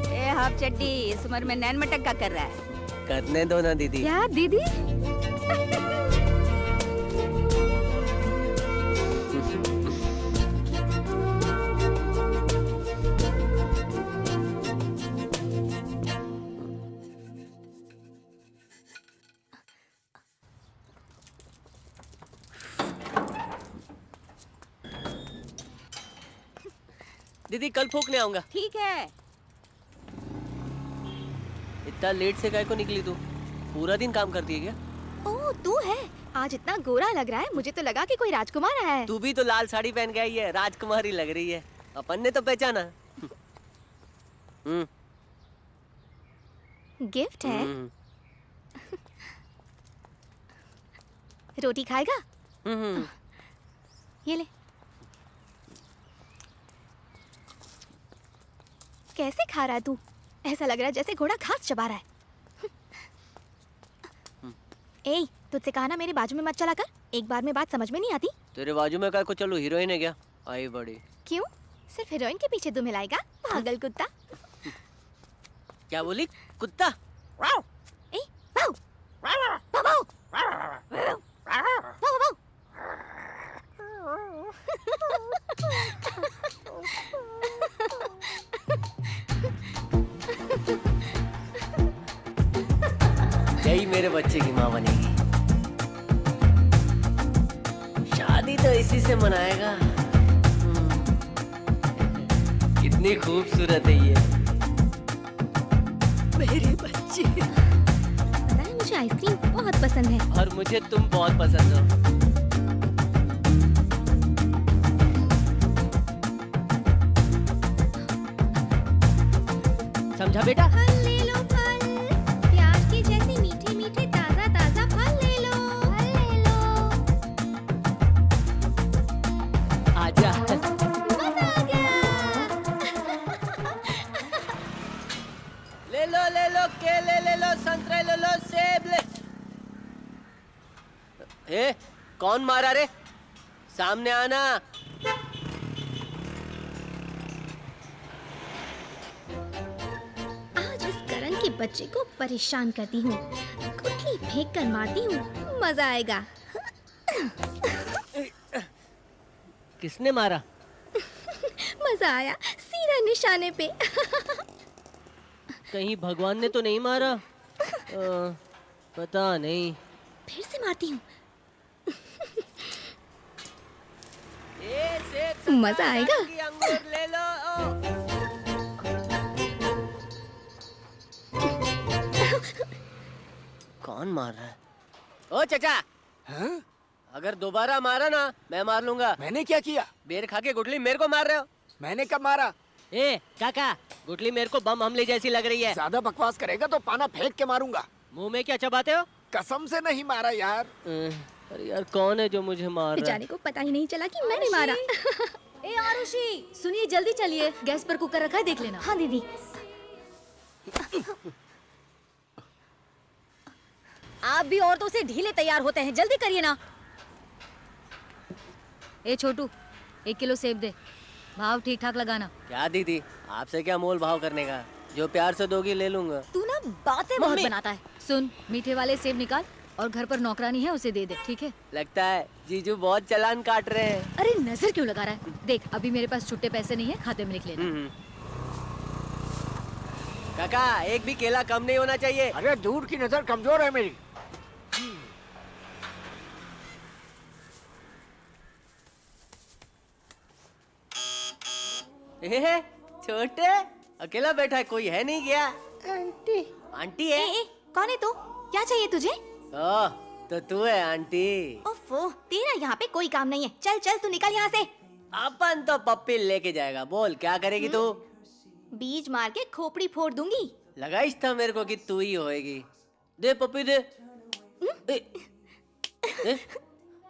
ए हाफ चड्डी, इस उम्र में नैन मटक का कर रहा है? करने दो ना दीदी। क्या दीदी? दीदी कल फूकने आऊंगा। ठीक है। इतना लेट से काय को निकली तू? पूरा दिन काम करती है क्या? ओह, तू है? आज इतना गोरा लग रहा है, मुझे तो लगा कि कोई राजकुमार आया है। तू भी तो लाल साड़ी पहन के आई है, राजकुमारी लग रही है। अपन ने तो पहचाना। गिफ्ट है? रोटी खाएगा? ये ले। कैसे खा रहा है तू? ऐसा लग रहा है जैसे घोड़ा घास चबा रहा है। ए, तुझसे कहा ना मेरे बाजू में मत चला कर। एक बार में बात समझ में नहीं आती। तेरे बाजू में काय को चलो, हीरोइन है क्या? आई बड़ी। क्यों? सिर्फ हीरोइन के पीछे दुम हिलाएगा, पागल कुत्ता। क्या बोली? कुत्ता? ए, wow! Wow, wow! Wow, wow! यही मेरे बच्चे की माँ बनेगी। शादी तो इसी से मनाएगा। कितनी खूबसूरत है ये मेरे बच्चे। पता है मुझे आइसक्रीम बहुत पसंद है। और मुझे तुम बहुत पसंद हो। समझा बेटा? फल ले लो फल, प्याज के जैसे मीठे मीठे ताजा ताजा फल ले लो, फल ले लो। आजा। मजा आ गया। ले लो केले ले लो, संतरे ले लो, सेब ले। ए, कौन मारा रे? सामने आना। आज इस करण के बच्चे को परेशान करती हूँ, गुठली फेंक कर मारती हूँ, मजा आएगा। किसने मारा? मजा आया, सीधा निशाने पे। कहीं भगवान ने तो नहीं मारा? पता नहीं। फिर से मारती हूँ। मजा आएगा। अंगूर ले लो। कौन मार रहा है? ओ चाचा, अगर दोबारा मारा ना मैं मार लूंगा। मैंने क्या किया? बेर खा के गुठली मेरे को मार रहे हो? मैंने कब मारा? ए काका, गुठली मेरे को बम हमले जैसी लग रही है। ज्यादा बकवास करेगा तो पाना फेंक के मारूंगा। मुंह में क्या चबाते हो? कसम से नहीं मारा यार। अरे यार कौन है जो मुझे मार रहा है? बेचारे को पता ही नहीं चला कि मैंने मारा। ए आरुषि, सुनिए जल्दी चलिए, गैस पर कुकर रखा है, देख लेना। हाँ दीदी। आप भी औरतों से ढीले तैयार होते हैं, जल्दी करिए ना। ए छोटू, 1 किलो सेब दे, भाव ठीक ठाक लगाना। क्या दीदी, आपसे क्या मोल भाव करने का? जो प्यार से दोगी ले लूंगा। तू ना बातें बहुत बनाता है। सुन, मीठे वाले सेब निकाल और घर पर नौकरानी है उसे दे दे, ठीक है? लगता है जीजू बहुत चालान काट रहे हैं। अरे नजर क्यों लगा रहा है? देख अभी मेरे पास छुट्टे पैसे नहीं है, खाते में लिख लेना। काका, एक भी केला कम नहीं होना चाहिए। अरे दूर की नजर कमजोर है मेरी। छोटे अकेला बैठा है, कोई है नहीं क्या? आंटी। आंटी है? ए, कौन है तू? क्या चाहिए तुझे? ओह, तो तू है आंटी। ओफो, तेरा यहाँ पे कोई काम नहीं है। चल चल तू निकल यहाँ से। अपन तो पप्पी लेके जाएगा। बोल क्या करेगी तू? बीज मार के खोपड़ी फोड़ दूंगी। लगाइश था मेरे को कि तू ही होएगी। दे पप्पी दे।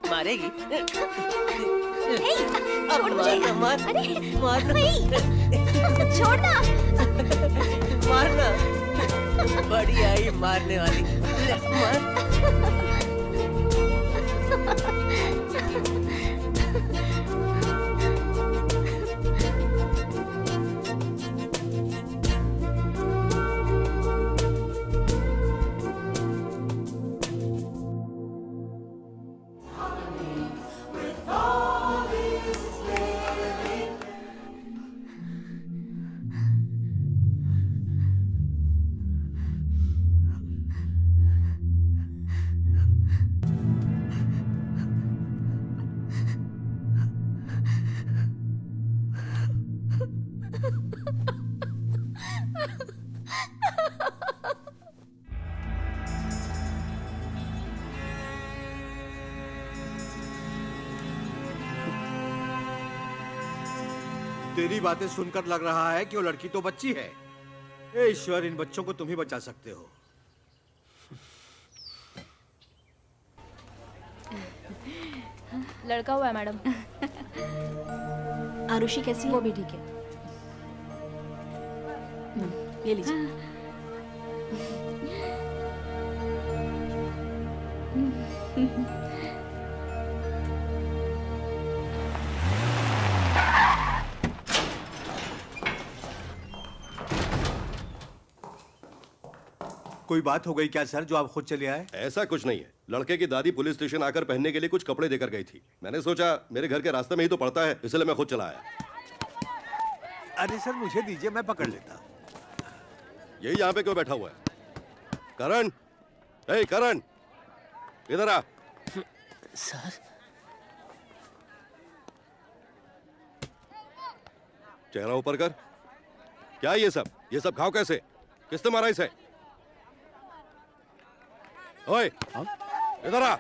मारेगी? अब मारना, मार। अरे मारना। छोड़ना। मारना। बड़ी आई मारने वाली। मार। तेरी बातें सुनकर लग रहा है कि वो लड़की तो बच्ची है। हे ईश्वर, इन बच्चों को तुम ही बचा सकते हो। लड़का हुआ है मैडम। आरुषि कैसी है? वो भी ठीक है। ये लीजिए। कोई बात हो गई क्या सर जो आप खुद चले आए? ऐसा कुछ नहीं है। लड़के की दादी पुलिस स्टेशन आकर पहनने के लिए कुछ कपड़े देकर गई थी। मैंने सोचा मेरे घर के रास्ते में ही तो पड़ता है, इसलिए मैं खुद चला आया। अरे सर मुझे दीजिए, मैं पकड़ लेता। यही यहाँ पे क्यों बैठा हुआ है? करण, ए करण, इधर आ। सर चेहरा ऊपर कर। क्या ये सब घाव कैसे? किसने मारा इसे? ओए, इधर आ।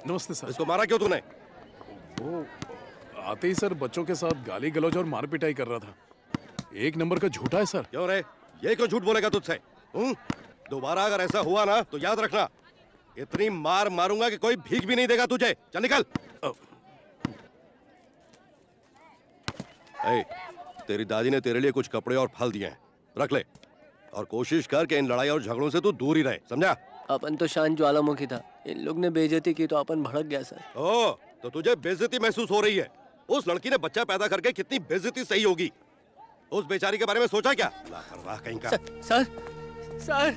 नमस्ते सर। इसको मारा क्यों तूने? वो आते ही सर बच्चों के साथ गाली गलौज और मार पिटाई कर रहा था। एक नंबर का झूठा है सर। क्यों रे? ये क्यों झूठ बोलेगा तुझसे? दोबारा अगर ऐसा हुआ ना तो याद रखना, इतनी मार मारूंगा कि कोई भीख भी नहीं देगा तुझे। चल निकल। ए, तेरी दादी ने तेरे लिए कुछ कपड़े और फल दिए हैं, रख ले। और कोशिश कर कि इन लड़ाई और झगड़ों से तू दूर ही रहे, समझा? अपन तो शांत ज्वालामुखी था, इन लोग ने बेइज्जती की तो अपन भड़क गया सर। ओ, तो तुझे बेइज्जती महसूस हो रही है? उस लड़की ने बच्चा पैदा करके कितनी बेइज्जती सही होगी, उस बेचारी के बारे में सोचा क्या? लापरवाह कहीं का। सर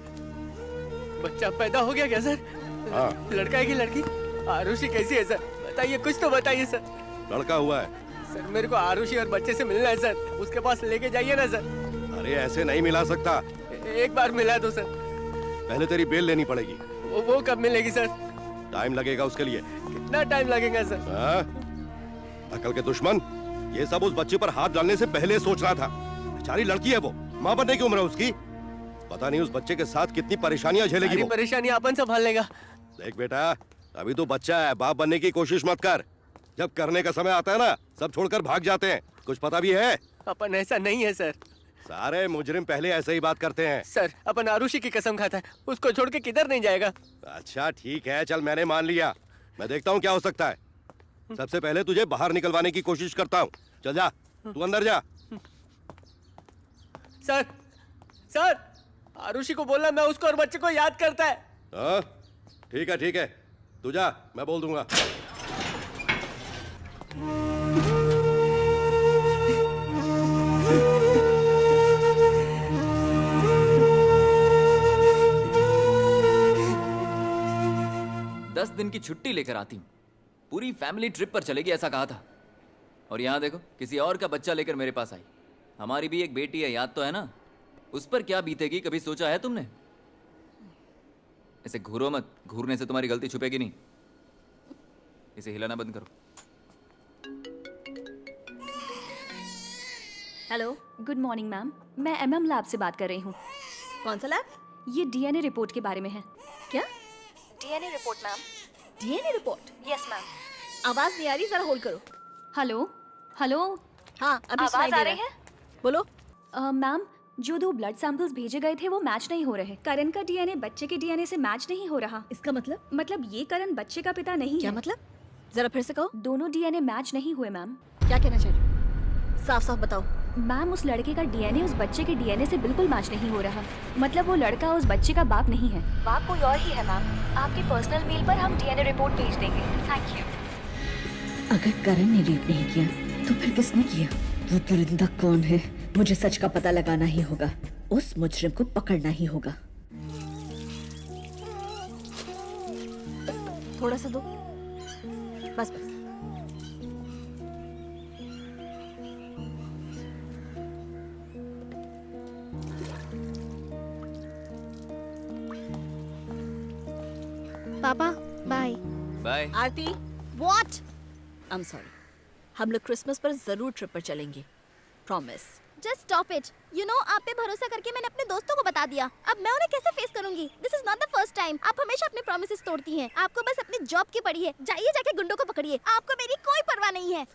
बच्चा पैदा हो गया क्या सर? हाँ। लड़का है कि लड़की? आरुषि कैसी है सर? बताइए, कुछ तो बताइए सर। लड़का हुआ है सर मेरे को आरुषि और बच्चे से मिलना है सर, उसके पास लेके जाइए ना सर। अरे ऐसे नहीं मिला सकता। एक बार मिला दो सर। पहले तेरी बेल लेनी पड़ेगी। वो कब मिलेगी सर? टाइम लगेगा उसके लिए। कितना टाइम लगेगा सर? अकल के दुश्मन, ये सब उस बच्चे पर हाथ डालने से पहले सोच रहा था। बेचारी लड़की है वो, माँ बनने की उम्र है उसकी। पता नहीं उस बच्चे के साथ कितनी परेशानियां झेलेगी वो। परेशानियां अपन संभाल लेगा। देख बेटा, अभी तो बच्चा है, बाप बनने की कोशिश मत कर। जब करने का समय आता है ना, सब छोड़कर भाग जाते हैं। कुछ पता भी है? अपन ऐसा नहीं है सर। सारे मुजरिम पहले ऐसे ही बात करते हैं। सर अपन आरुषि की कसम खाता है, उसको छोड़ के किधर नहीं जाएगा। अच्छा ठीक है, चल मैंने मान लिया। मैं देखता हूँ क्या हो सकता है। सबसे पहले तुझे बाहर निकलवाने की कोशिश करता हूँ। चल जा, तू अंदर जा। सर आरुषि को बोलना मैं उसको और बच्चे को याद करता है। ठीक है, तू जा, मैं बोल दूंगा। दस दिन की छुट्टी लेकर आती हूँ, पूरी फैमिली ट्रिप पर चलेगी ऐसा कहा था, और यहाँ देखो किसी और का बच्चा लेकर मेरे पास आई। हमारी भी एक बेटी है, याद तो है ना? उस पर क्या बीतेगी कभी सोचा है तुमने? ऐसे घूरो मत, घूरने से तुम्हारी गलती छुपेगी नहीं। इसे हिलाना बंद करो। हेलो, गुड मॉर्निंग मैम, मैं एमएम लैब से बात कर रही हूँ। कौन सा लैब? ये डीएनए रिपोर्ट के बारे में है। क्या? DNA report ma'am. DNA report? Yes ma'am. आवाज नहीं आ रही, जरा होल्ड करो। हेलो हेलो, हाँ अभी आवाज सुनाई आ दे रही रहा है? बोलो। मैम, जो 2 ब्लड सैंपल्स भेजे गए थे वो मैच नहीं हो रहे। करण का डीएनए बच्चे के डीएनए से मैच नहीं हो रहा। इसका मतलब ये करण बच्चे का पिता नहीं क्या है। मतलब? जरा फिर से कहो। दोनों डीएनए मैच नहीं हुए मैम। क्या कहना चाह रही हो? साफ साफ बताओ। मैम, उस लड़के का डीएनए उस बच्चे के डीएनए से बिल्कुल मैच नहीं हो रहा। मतलब वो लड़का उस बच्चे का बाप नहीं है, बाप कोई और ही है मैम। आपके पर्सनल मेल पर हम डीएनए रिपोर्ट भेज देंगे। Thank you. अगर करण ने रेप नहीं किया तो फिर किसने किया? वो परिंदा कौन है? मुझे सच का पता लगाना ही होगा, उस मुजरिम को पकड़ना ही होगा। थोड़ा सा दो, बस। पापा bye. Bye. Aarti, what? I am sorry, हम लोग क्रिसमस पर जरूर ट्रिप पर चलेंगे, promise. Just stop it. You know, आप पे भरोसा करके मैंने अपने दोस्तों को बता दिया। अब मैं उन्हें कैसे फेस करूंगी? This is not the first time. आप हमेशा अपने प्रॉमिसेस तोड़ती हैं। आपको बस अपनी जॉब की पड़ी है। जाइए, जाके गुंडों को पकड़िए। आपको मेरी कोई परवाह नहीं है।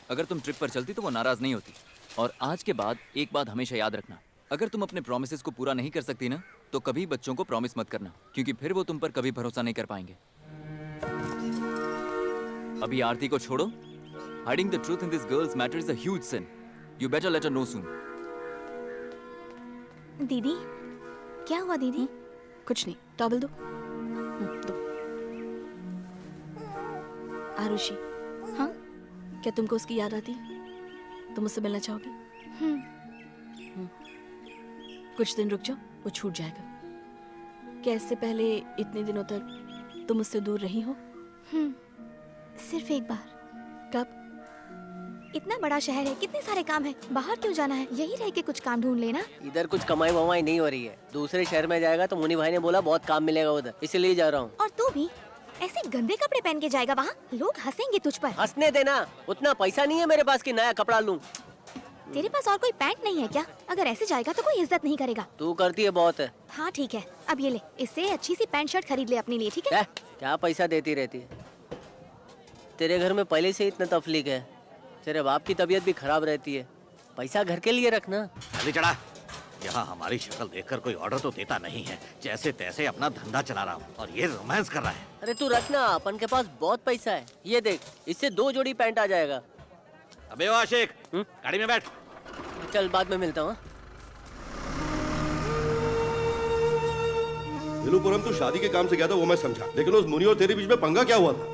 अगर तुम ट्रिप पर चलती तो वो नाराज नहीं होती। और आज के बाद एक बात हमेशा याद रखना, अगर तुम अपने प्रोमिसेस को पूरा नहीं कर सकती ना, तो कभी बच्चों को प्रॉमिस मत करना, क्योंकि फिर वो तुम पर कभी भरोसा नहीं कर पाएंगे। अभी आरती को छोड़ो। Hiding the truth in this girl's matter is a huge sin. You better let her know soon. दीदी, क्या हुआ दीदी? कुछ नहीं, टॉवल दो। दो। आरुषि, हाँ? क्या तुमको उसकी याद आती? तुम उससे मिलना चाहोगे? कुछ दिन रुक जाओ, वो छूट जाएगा। क्या इससे पहले इतने दिनों तक तुम उससे दूर रही हो? सिर्फ एक बार। कब? इतना बड़ा शहर है, कितने सारे काम है, बाहर क्यों जाना है? यही रह के कुछ काम ढूंढ लेना। इधर कुछ कमाई वमाई नहीं हो रही है, दूसरे शहर में जाएगा तो मुनि भाई ने बोला बहुत काम मिलेगा उधर, इसीलिए जा रहा हूँ। और तू भी ऐसे गंदे कपड़े पहन के जाएगा वहाँ? लोग हंसेंगे तुझ पर। हंसने देना, उतना पैसा नहीं है मेरे पास कि नया कपड़ा लूं। तेरे पास और कोई पैंट नहीं है क्या? अगर ऐसे जाएगा तो कोई इज्जत नहीं करेगा। तू करती है बहुत है। हाँ ठीक है, अब ये ले, इससे अच्छी सी पैंट शर्ट खरीद ले अपने लिए, ठीक है? क्या पैसा देती रहती है? तेरे घर में पहले से इतना तफलीक है, तेरे बाप की तबीयत भी खराब रहती है, पैसा घर के लिए रखना। जल्दी चढ़ा। यहाँ हमारी शक्ल देखकर कोई ऑर्डर तो देता नहीं है, जैसे तैसे अपना धंधा चला रहा हूँ और ये रोमांस कर रहा है। अरे तू रखना, अपन के पास बहुत पैसा है, ये देख, इससे 2 जोड़ी पैंट आ जाएगा। अबे ओ आशिक, गाड़ी में बैठ। चल बाद में मिलता हूँ। विलुपुरम तू शादी के काम से गया था वो मैं समझा, लेकिन उस मुनि और तेरे बीच में पंगा क्या हुआ था?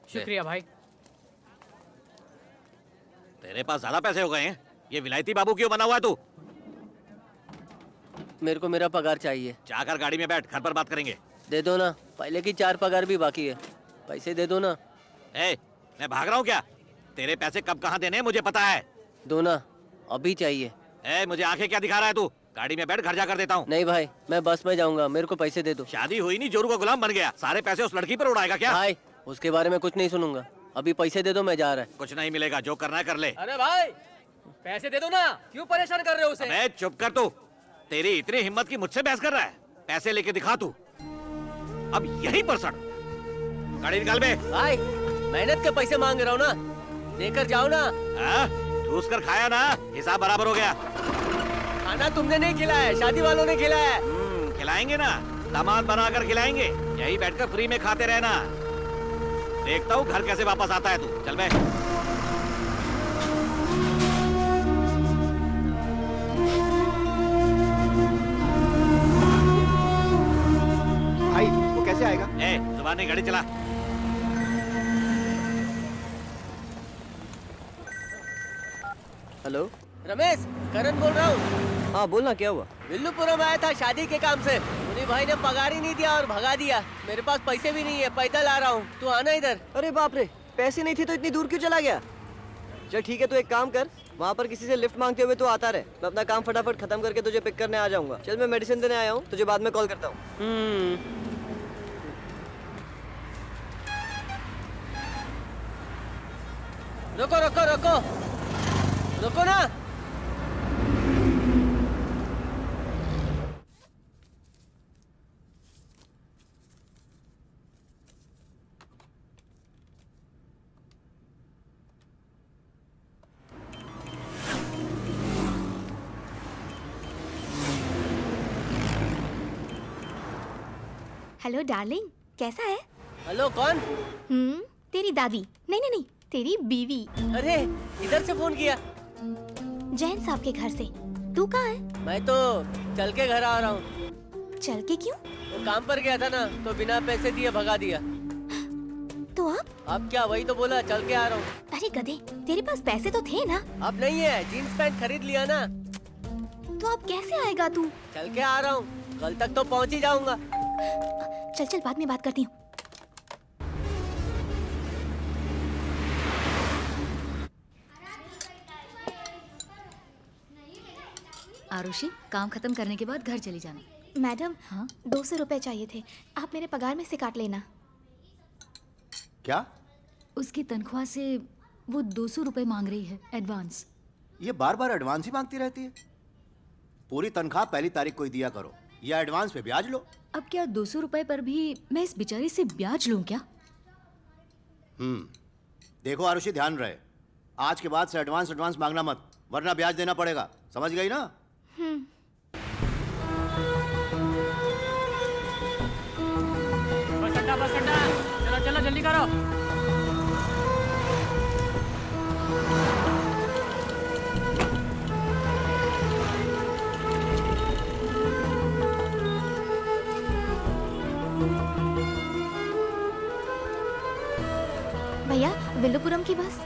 शुक्रिया भाई। तेरे पास ज्यादा पैसे हो गए हैं, ये विलायती बाबू क्यों बना हुआ है तू? मेरे को मेरा पगार चाहिए। जाकर गाड़ी में बैठ, घर पर बात करेंगे। दे दो ना, पहले की 4 पगार भी बाकी है, पैसे दे दो ना। मैं भाग रहा हूँ क्या? तेरे पैसे कब कहाँ देने हैं मुझे पता है। दो ना, अभी चाहिए। मुझे आंखें क्या दिखा रहा है तू? गाड़ी में बैठ, घर जाकर देता हूँ। नहीं भाई, मैं बस में जाऊंगा, मेरे को पैसे दे दो। शादी हुई नहीं, जोरू का गुलाम बन गया, सारे पैसे उस लड़की पर उड़ाएगा क्या? भाई उसके बारे में कुछ नहीं सुनूंगा, अभी पैसे दे दो, मैं जा रहा है। कुछ नहीं मिलेगा, जो करना है कर ले। अरे भाई पैसे दे दो ना, क्यों परेशान कर रहे हो उसे? मैं चुप कर तू, तेरी इतनी हिम्मत की मुझसे बहस कर रहा है? पैसे लेके दिखा तू, अब यहीं पर सड़। गाड़ी निकाल बे। भाई मेहनत के पैसे मांग रहा हूँ ना, लेकर जाओ ना। ठूस कर खाया ना, हिसाब बराबर हो गया। खाना तुमने नहीं खिलाया, शादी वालों ने खिलाया। खिलाएंगे ना, दामाद बनाकर खिलाएंगे, यही बैठकर फ्री में खाते रहना। देखता हूँ घर कैसे वापस आता है तू, चल बे। भाई वो कैसे आएगा? जुबान नहीं, गाड़ी चला। हेलो रमेश, करण बोल रहा हूँ। हाँ बोलना, क्या हुआ? विल्लुपुरम आया था शादी के काम से, मुनि भाई ने पगार ही नहीं दिया और भगा दिया। मेरे पास पैसे भी नहीं है, पैदल आ रहा हूँ, तू आना इधर। अरे बाप रे, पैसे नहीं थे तो इतनी दूर क्यों चला गया? चल ठीक है, तू एक काम कर, वहाँ पर किसी से लिफ्ट मांगते हुए तू आता रहे, मैं अपना काम फटाफट खत्म करके तुझे पिक करने आ जाऊंगा। चल मैं मेडिसिन देने आया हूँ, तुझे बाद में कॉल करता हूँ। रुको रुको रुको रुको ना। हेलो डार्लिंग, कैसा है? हेलो कौन? तेरी दादी। नहीं नहीं नहीं, तेरी बीवी। अरे इधर से फोन किया? जैन साहब के घर से। तू कहाँ है? मैं तो चल के घर आ रहा हूँ। चल के क्यों? वो काम पर गया था ना, तो बिना पैसे दिए भगा दिया। तो अब क्या, वही तो बोला, चल के आ रहा हूँ। अरे गधे, तेरे पास पैसे तो थे ना? अब नहीं है, जीन्स पैंट खरीद लिया ना। तो अब कैसे आएगा तू? चल के आ रहा हूँ, कल तक तो पहुँच ही जाऊंगा। चल चल, बाद में बात करती हूँ। आरुषि, काम खत्म करने के बाद घर चली जाना। मैडम, हाँ 200 रुपए चाहिए थे, आप मेरे पगार में से काट लेना। क्या? उसकी तनख्वाह से वो 200 रुपए मांग रही है, एडवांस। ये बार बार एडवांस ही मांगती रहती है। पूरी तनख्वाह पहली तारीख को ही दिया करो, या एडवांस पे ब्याज लो। अब क्या 200 रुपए पर भी मैं इस बेचारी से ब्याज लूं क्या? देखो आरुषि, ध्यान रहे, आज के बाद से एडवांस मांगना मत, वरना ब्याज देना पड़ेगा। समझ गई ना? बस अड्डा, चलो चलो जल्दी करो। भैया विल्लुपुरम की बस।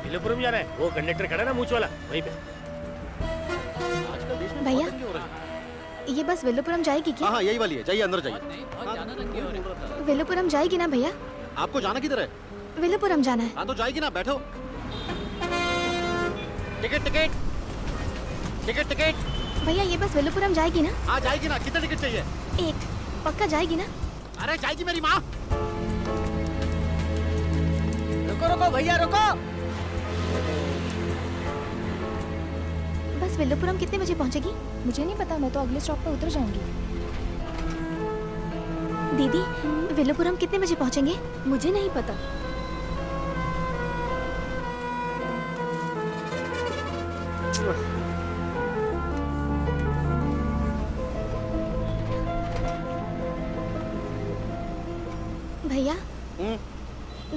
विल्लुपुरम जा रहा है, वो कंडक्टर खड़ा ना मूंछ वाला, वहीं पे। भैया ये बस विल्लुपुरम जाएगी क्या? हाँ, यही वाली है, जाइए अंदर जाइए। विल्लुपुरम जाएगी ना भैया? आपको जाना किधर है? विल्लुपुरम जाना है। हाँ तो जाएगी ना, बैठो। Ticket ticket ticket ticket. भैया ये बस विल्लुपुरम जाएगी ना? हाँ जाएगी ना, कितना टिकट चाहिए? एक। पक्का जाएगी ना? अरे जाएगी मेरी माँ। रुको रुको भैया रुको। बस विल्लुपुरम कितने बजे पहुंचेगी? मुझे नहीं पता, मैं तो अगले स्टॉप पे उतर जाऊंगी। दीदी विल्लुपुरम कितने बजे पहुंचेंगे? मुझे नहीं पता। भैया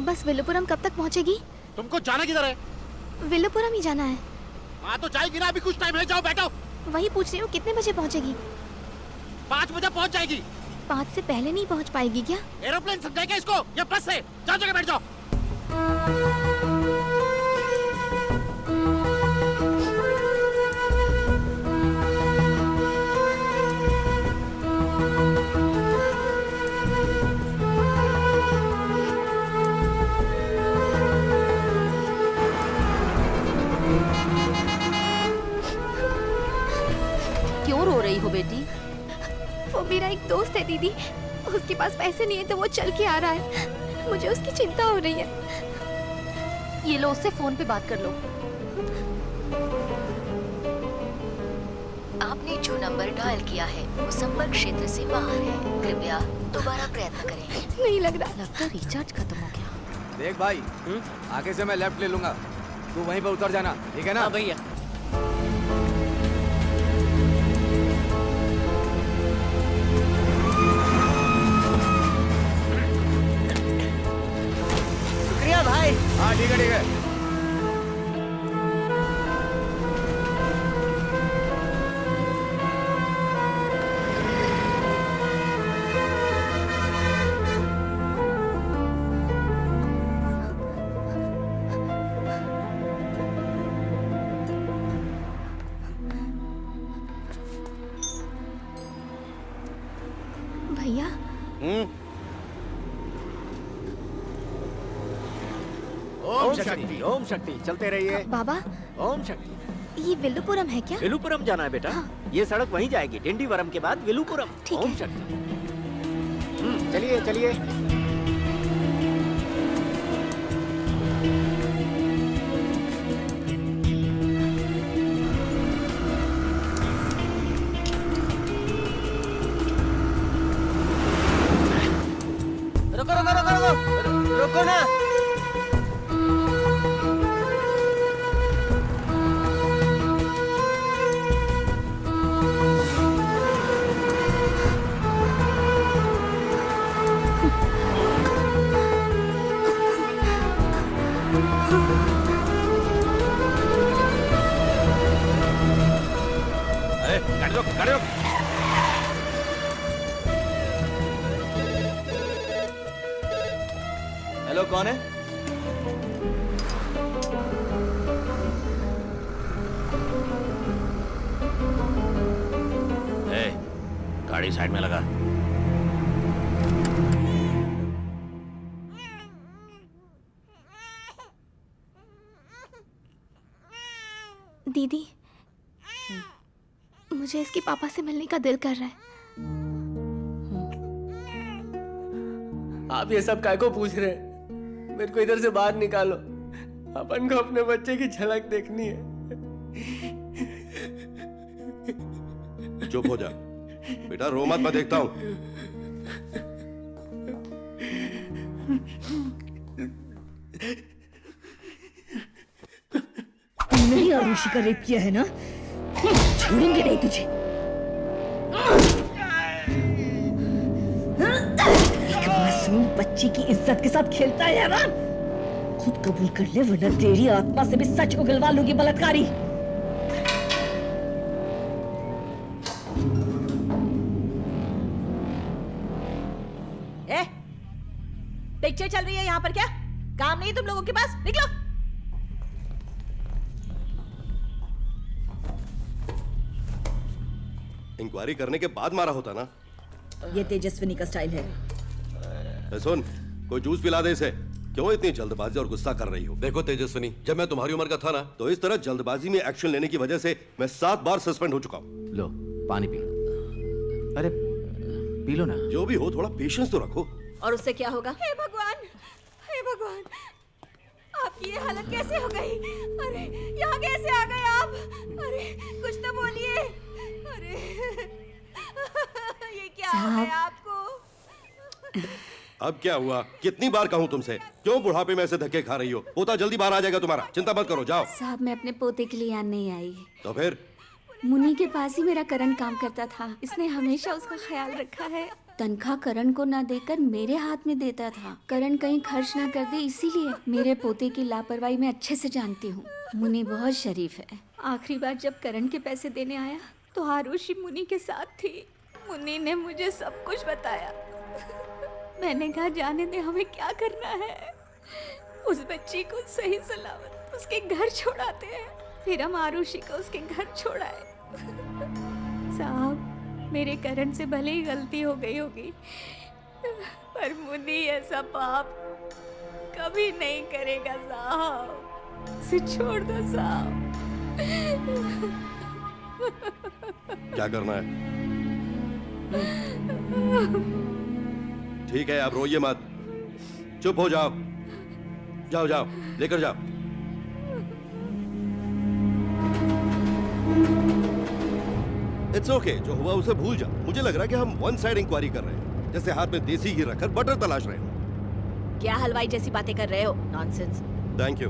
बस विल्लुपुरम कब तक पहुंचेगी? तुमको जाना किधर है? विल्लुपुरम ही जाना है। हाँ तो जाएगी ना, अभी कुछ टाइम है, जाओ बैठो। वही पूछ रही हूँ, कितने बजे पहुंचेगी? 5 बजे पहुंच जाएगी। 5 से पहले नहीं पहुंच पाएगी क्या? एरोप्लेन समझाएगा इसको, ये बस है, जाओ जगह बैठ जाओ। क्यों रो रही हो बेटी? वो मेरा एक दोस्त है दीदी, उसके पास पैसे नहीं है तो वो चल के आ रहा है। मुझे उसकी चिंता हो रही है। ये लो, उससे फोन पे बात कर लो। आपने जो नंबर डायल किया है वो संपर्क क्षेत्र से बाहर है, कृपया दोबारा प्रयत्न करें। नहीं लग रहा, लगता रिचार्ज खत्म हो गया। देख भाई, आगे से मैं लेफ्ट ले लूंगा, तू वहीं पे उतर जाना, ठीक है ना? हाँ भैया। शुक्रिया भाई। हाँ ठीक है ठीक है। भैया ओम शक्ति, चलते रहिए। बाबा ओम शक्ति। ये विल्लुपुरम है क्या? विलुपुरम जाना है बेटा। ये सड़क वहीं जाएगी, डिंडीवरम के बाद विलुपुरम। ठीक ओम है। शक्ति। चलिए चलिए। रुको रुको रुको रुको रुको ना। अरे गाड़ी रोक, गाड़ी रोक। हेलो, कौन है? ए, गाड़ी साइड में लगा। दीदी मुझे इसके पापा से मिलने का दिल कर रहा है। आप ये सब काय को पूछ रहे हैं? मेरे को इधर से बाहर निकालो, अपन को अपने बच्चे की झलक देखनी है। चुप हो जा बेटा, रो मत, मैं देखता हूँ। तुमने ही आरुषि का रेप किया है ना? छोड़ूंगी नहीं तुझे। एक मासूम बच्ची की इज्जत के साथ खेलता है हैवान। खुद कबूल कर ले वरना तेरी आत्मा से भी सच उगलवा लूंगी बलात्कारी। पिक्चर चल रही है यहाँ पर क्या? काम नहीं है तुम लोगों के पास? निकलो। इंक्वायरी करने के बाद मारा होता ना। ये तेजस्विनी का स्टाइल है। सुन, कोई जूस पिला दे इसे। क्यों इतनी जल्दबाजी और गुस्सा कर रही हो? देखो तेजस्विनी, जब मैं तुम्हारी उम्र का था ना, तो इस तरह जल्दबाजी में एक्शन लेने की वजह से मैं 7 बार सस्पेंड हो चुका हूँ। लो पानी पी लो। अरे पी लो ना। जो भी हो, थोड़ा पेशेंस तो रखो। और उससे क्या होगा? हे भगवान, हे भगवान, आपकी ये हालत कैसे हो गई? अरे यहाँ कैसे आ गए आप? अरे कुछ तो बोलिए। अरे ये क्या हो गया आपको? अब क्या हुआ? कितनी बार कहूँ तुमसे, क्यों बुढ़ापे में ऐसे धक्के खा रही हो? पोता जल्दी बाहर आ जाएगा तुम्हारा, चिंता मत करो, जाओ। साहब मैं अपने पोते के लिए यहाँ नहीं आई। तो फिर? मुनि के पास ही मेरा करण काम करता था। इसने हमेशा उसका ख्याल रखा है। तनख्वाह करण को ना देकर मेरे हाथ में देता था। करण कहीं खर्च ना कर दे, इसीलिए मेरे पोते की लापरवाही मैं अच्छे से जानती हूँ। मुनि बहुत शरीफ है। आखिरी बार जब करण के पैसे देने आया तो आरुषि मुनि के साथ थी। मुनि ने मुझे सब कुछ बताया। मैंने कहा जाने दे, हमें क्या करना है। उस बच्ची को सही सलामत उसके घर छोड़ाते हैं। फिर हम आरुषि को उसके घर छोड़ाए। साहब मेरे करण से भले ही गलती हो गई होगी, पर मुनि ऐसा पाप कभी नहीं करेगा साहब। उसे छोड़ दो साहब। क्या करना है? ठीक है, आप रोइए मत, चुप हो जाओ। जाओ जाओ, लेकर जाओ। इट्स ओके, जो हुआ उसे भूल जाओ। मुझे लग रहा है कि हम वन साइड इंक्वायरी कर रहे हैं, जैसे हाथ में देसी घी रखकर बटर तलाश रहे हो। क्या हलवाई जैसी बातें कर रहे हो? नॉनसेंस। थैंक यू,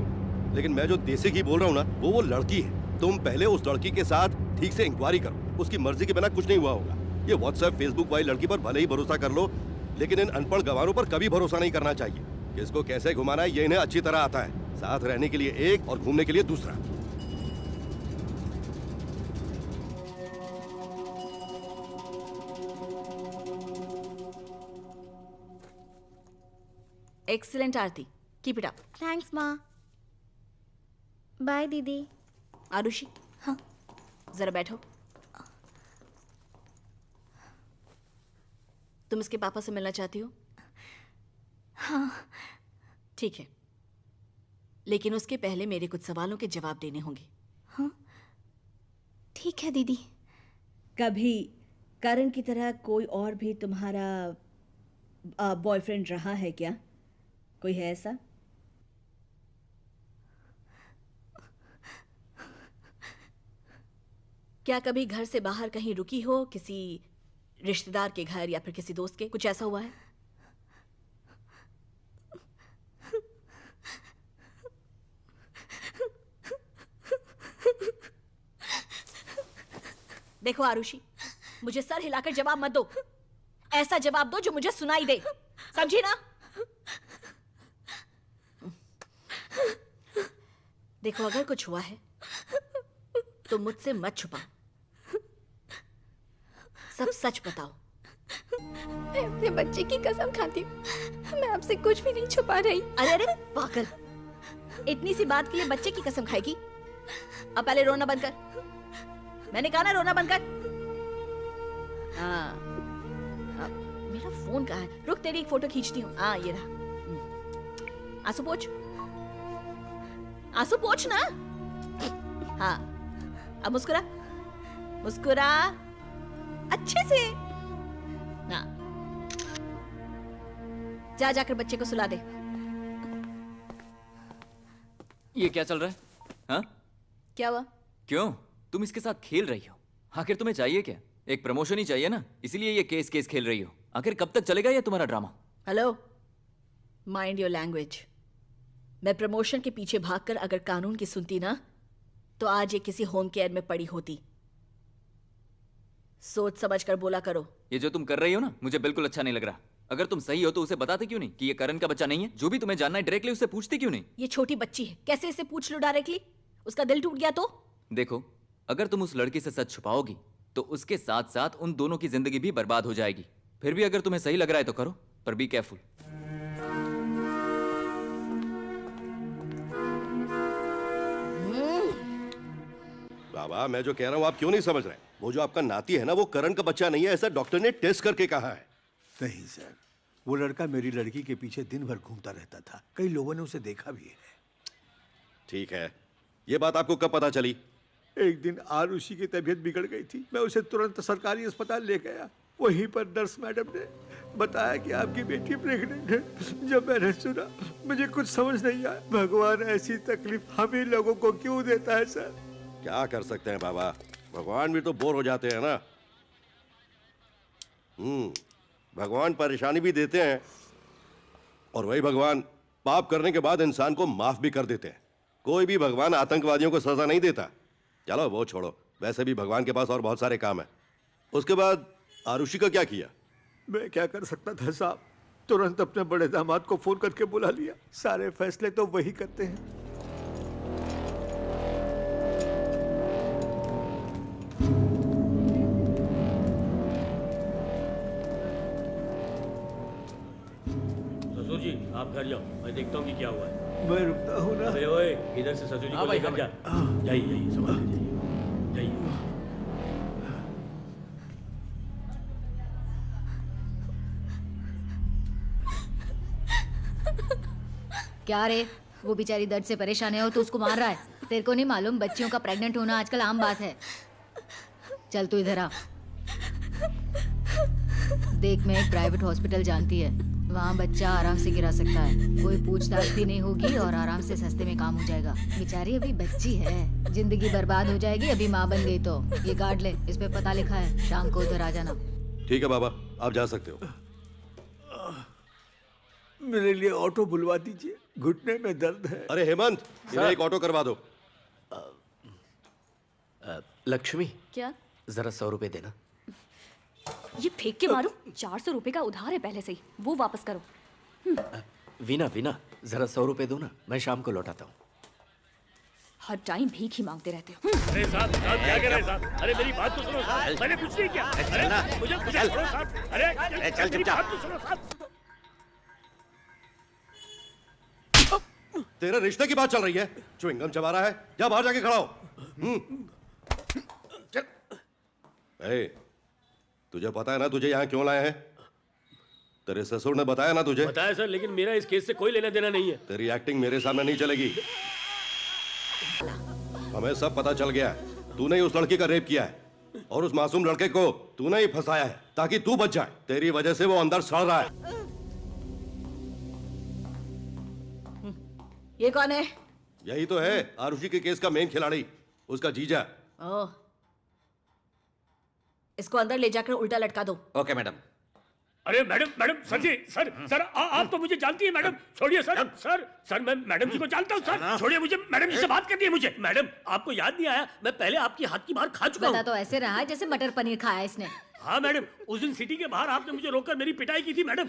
लेकिन मैं जो देसी घी बोल रहा हूँ ना, वो लड़की है। तुम पहले उस लड़की के साथ ठीक से इंक्वायरी करो। उसकी मर्जी के बिना कुछ नहीं हुआ होगा। ये व्हाट्सएप फेसबुक वाली लड़की पर भले ही भरोसा कर लो, लेकिन इन अनपढ़ गवारों पर कभी भरोसा नहीं करना चाहिए। किसको कैसे घुमाना है ये इन्हें अच्छी तरह आता है। साथ रहने के लिए एक और घूमने के लिए दूसरा। Excellent Aarti, keep it up. Thanks माँ। बाय दीदी। आरुषि, हाँ जरा बैठो। तुम इसके पापा से मिलना चाहती हो? हाँ ठीक है, लेकिन उसके पहले मेरे कुछ सवालों के जवाब देने होंगे। हाँ ठीक है दीदी। कभी करण की तरह कोई और भी तुम्हारा बॉयफ्रेंड रहा है क्या? कोई है ऐसा? क्या कभी घर से बाहर कहीं रुकी हो, किसी रिश्तेदार के घर या फिर किसी दोस्त के? कुछ ऐसा हुआ है? देखो आरुषि, मुझे सर हिलाकर जवाब मत दो। ऐसा जवाब दो जो मुझे सुनाई दे, समझी ना? देखो अगर कुछ हुआ है तो मुझसे मत छुपाओ, सब सच बताओ। मैं अपने बच्चे की कसम खाती हूँ, मैं आपसे कुछ भी नहीं छुपा रही। अरे अरे पागल, इतनी सी बात के लिए बच्चे की कसम खाएगी? अब पहले रोना बंद कर। मैंने कहा ना रोना बंद कर। हाँ, मेरा फोन कहाँ है? रुक, तेरी एक फोटो खींचती हूँ। हाँ ये रहा। आंसू पोंछ, आंसू पोंछ ना। हाँ अब मुस्कुरा, मुस्कुरा अच्छे से। हाँ, जा जाकर बच्चे को सुला दे। ये क्या चल रहा है? हाँ? क्या हुआ? क्यों? तुम इसके साथ खेल रही हो? आखिर तुम्हें चाहिए क्या? एक प्रमोशन ही चाहिए ना, इसीलिए ये केस केस खेल रही हो। आखिर कब तक चलेगा ये तुम्हारा drama? Hello, mind your language. मैं प्रमोशन के पीछे भागकर अगर कानून की सुनती ना, तो आज ये किसी होम केयर में पड़ी होती। सोच समझ कर बोला करो। ये जो तुम कर रही हो ना, मुझे बिल्कुल अच्छा नहीं लग रहा। अगर तुम सही हो तो उसे बताते क्यों नहीं कि ये करण का बच्चा नहीं है? जो भी तुम्हें जानना है डायरेक्टली उससे पूछती क्यों नहीं? ये छोटी बच्ची है, कैसे इसे पूछ लो डायरेक्टली? उसका दिल टूट गया तो? देखो, अगर तुम उस लड़की से सच छुपाओगी तो उसके साथ साथ उन दोनों की जिंदगी भी बर्बाद हो जाएगी। फिर भी अगर तुम्हें सही लग रहा है तो करो, पर बी केयरफुल। बाबा, मैं जो कह रहा हूँ आप क्यों नहीं समझ रहे? वो जो आपका नाती है ना, वो करण का बच्चा नहीं है, ऐसा डॉक्टर ने टेस्ट करके कहा है। नहीं सर, वो लड़का मेरी लड़की के पीछे दिन भर घूमता रहता था। कई लोगों ने उसे देखा भी है। ठीक है, ये बात आपको कब पता चली? एक दिन आरुषि की तबीयत बिगड़ गई थी, मैं उसे तुरंत सरकारी अस्पताल ले गया। वहीं पर नर्स मैडम ने बताया कि आपकी बेटी प्रेग्नेंट है। जब मैंने सुना, मुझे कुछ समझ नहीं आया। भगवान ऐसी तकलीफ हम ही लोगों को क्यों देता है सर? क्या कर सकते हैं बाबा, भगवान भी तो बोर हो जाते हैं ना। भगवान परेशानी भी देते हैं और वही भगवान पाप करने के बाद इंसान को माफ भी कर देते हैं। कोई भी भगवान आतंकवादियों को सजा नहीं देता। चलो वो छोड़ो, वैसे भी भगवान के पास और बहुत सारे काम है। उसके बाद आरुषि का क्या किया? मैं क्या कर सकता था साहब? तुरंत अपने बड़े दामाद को फोन करके बुला लिया। सारे फैसले तो वही करते हैं। ससुर जी, आप घर जाओ, मैं देखता हूँ कि क्या हुआ है। मैं रुकता हूँ ना। अरे ओए, इधर से ससुर जी को लेकर जा। जाइए जाइए, संभाल के जाइए, जाइए। क्या रे, वो बेचारी दर्द से परेशान है और तू उसको मार रहा है? तेरे को नहीं मालूम बच्चियों का प्रेग्नेंट होना आजकल आम बात है। चल तू इधर आ। देख, मैं एक प्राइवेट हॉस्पिटल जानती है, वहाँ बच्चा आराम से गिरा सकता है। कोई पूछताछ भी नहीं होगी और आराम से सस्ते में काम हो जाएगा। बेचारी अभी बच्ची है, जिंदगी बर्बाद हो जाएगी अभी माँ बन गई तो। ये कार्ड ले, इस पे पता लिखा है, शाम को उधर आ जाना। ठीक है बाबा, आप जा सकते हो। मेरे लिए ऑटो बुलवा दीजिए, घुटने में दर्द है। अरे हेमंत, इन्हें एक ऑटो करवा दो। लक्ष्मी, क्या? जरा 100 रुपए देना। ये फेंक के मारो। 400 रुपए का उधार है पहले से ही, वो वापस करो। वीना वीना, जरा 100 रुपए दो ना, मैं शाम को लौटाता हूँ। हर टाइम भीख ही मांगते रहते हो। अरे साहब, साहब क्या कर रहे हैं साहब? अरे मेरी बात तो सुनो साहब, मैंने कुछ नहीं किया। अरे मुझे छोड़ो साहब। अरे चल मेरी बात तो सुनो साहब। तेरे रिश्ते की बात चल रही है, च्युइंगम चबा रहा है। जा बाहर जाके खड़ा हो। ए, तुझे पता है ना तुझे यहाँ क्यों लाए हैं? तेरे ससुर ने बताया ना तुझे? बताया सर, लेकिन मेरा इस केस से कोई लेना देना नहीं है। तेरी एक्टिंग मेरे सामने नहीं चलेगी। हमें सब पता चल गया है, तूने ही उस लड़की का रेप किया है और उस मासूम लड़के को तूने ही फंसाया है ताकि तू बच जाए। तेरी वजह से वो अंदर सड़ रहा है। ये कौन है? यही तो है आरुषि के केस का मेन खिलाड़ी, उसका जीजा। ओह, इसको अंदर ले जाकर उल्टा लटका दो। Okay madam. अरे मैडम, मैडम, सर जी, सर सर आप तो मुझे जानती है मैडम। छोड़िए सर, सर सर मैं मैडम जी को जानता हूँ सर। छोड़िए मुझे, मैडम जी से बात करनी है मुझे। मैडम, आपको याद नहीं आया, मैं पहले आपकी हाथ की मार खा चुका हूँ। बता तो ऐसे रहा है जैसे मटर पनीर खाया इसने। हाँ मैडम, उस दिन सिटी के बाहर आपने मुझे रोककर मेरी पिटाई की थी मैडम।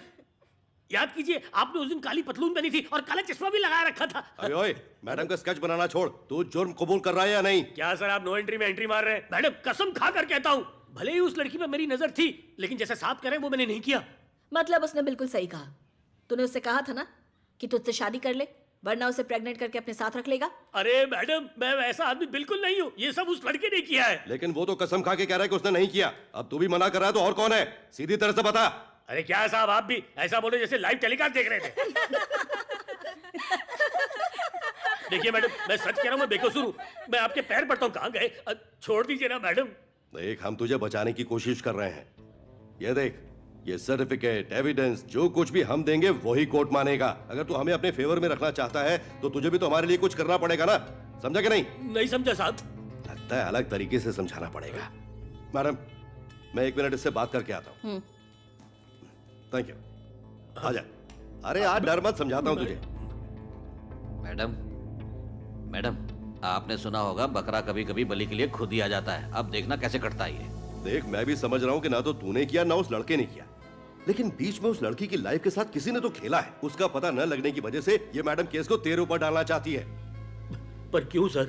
याद कीजिए, आपने उस दिन काली पतलून पहनी थी और काला चश्मा भी लगाया रखा था। अरे ओए, मैडम का स्केच बनाना छोड़, तू जुर्म कबूल कर रहा है या नहीं? क्या सर, आप नो एंट्री में एंट्री मार रहे हैं? मैडम कसम खा कर कहता हूँ, भले ही उस लड़की पर मेरी नजर थी, लेकिन जैसे साफ करें वो मैंने नहीं किया। मतलब उसने बिल्कुल सही कहा। तूने उससे कहा था ना कि तुझसे शादी कर ले, वरना उसे प्रेग्नेंट करके अपने साथ रख लेगा। अरे मैडम, मैं वैसा आदमी बिल्कुल नहीं हूँ, ये सब उस लड़के ने किया है। लेकिन वो तो कसम खा के कह रहा है कि उसने नहीं किया। अब तू भी मना कर रहा है तो और कौन है? सीधी तरह से बता। अरे क्या साहब, आप भी ऐसा बोले जैसे लाइव टेलीकास्ट देख रहे थे। देखिए मैडम, मैं सच कह रहा हूँ, मैं बेकसूर हूँ। मैं आपके पैर पड़ता हूँ, कहाँ गए? छोड़ दीजिए ना मैडम। देख, हम तुझे बचाने की कोशिश कर रहे हैं। ये देख, ये सर्टिफिकेट, एविडेंस, जो कुछ भी हम देंगे वही कोर्ट मानेगा। अगर तू हमें अपने फेवर में रखना चाहता है तो तुझे भी तो हमारे लिए कुछ करना पड़ेगा ना। समझा कि नहीं? नहीं समझा साहब। लगता है अलग तरीके से समझाना पड़ेगा। मैडम, मैं 1 मिनट इससे बात करके आता हूँ। Thank you. आजा। अरे यार, डर मत, समझाता हूँ तुझे। मैडम मैडम, आपने सुना होगा बकरा कभी कभी बलि के लिए खुद ही आ जाता है। अब देखना कैसे कटता है ये। देख, मैं भी समझ रहा हूँ कि ना तो तूने किया ना उस लड़के ने किया, लेकिन बीच में उस लड़की की लाइफ के साथ किसी ने तो खेला है। उसका पता न लगने की वजह से ये मैडम केस को तेरे ऊपर डालना चाहती है। पर क्यों सर?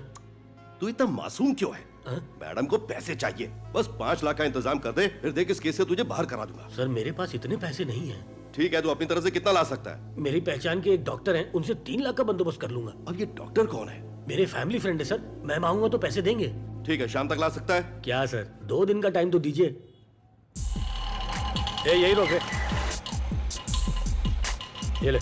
तू इतना मासूम क्यों है? मैडम को पैसे चाहिए, बस 5 लाख का इंतजाम कर दे, फिर देख इस केस से तुझे बाहर करा दूंगा। सर मेरे पास इतने पैसे नहीं हैं। ठीक है, तू अपनी तरफ से कितना ला सकता है? मेरी पहचान के एक डॉक्टर हैं, उनसे 3 लाख का बंदोबस्त कर लूंगा। और ये डॉक्टर कौन है? मेरे फैमिली फ्रेंड है सर, मैं मांगूंगा तो पैसे देंगे। ठीक है, शाम तक ला सकता है? क्या सर, 2 दिन का टाइम तो दीजिए। यही रोके, ये ले।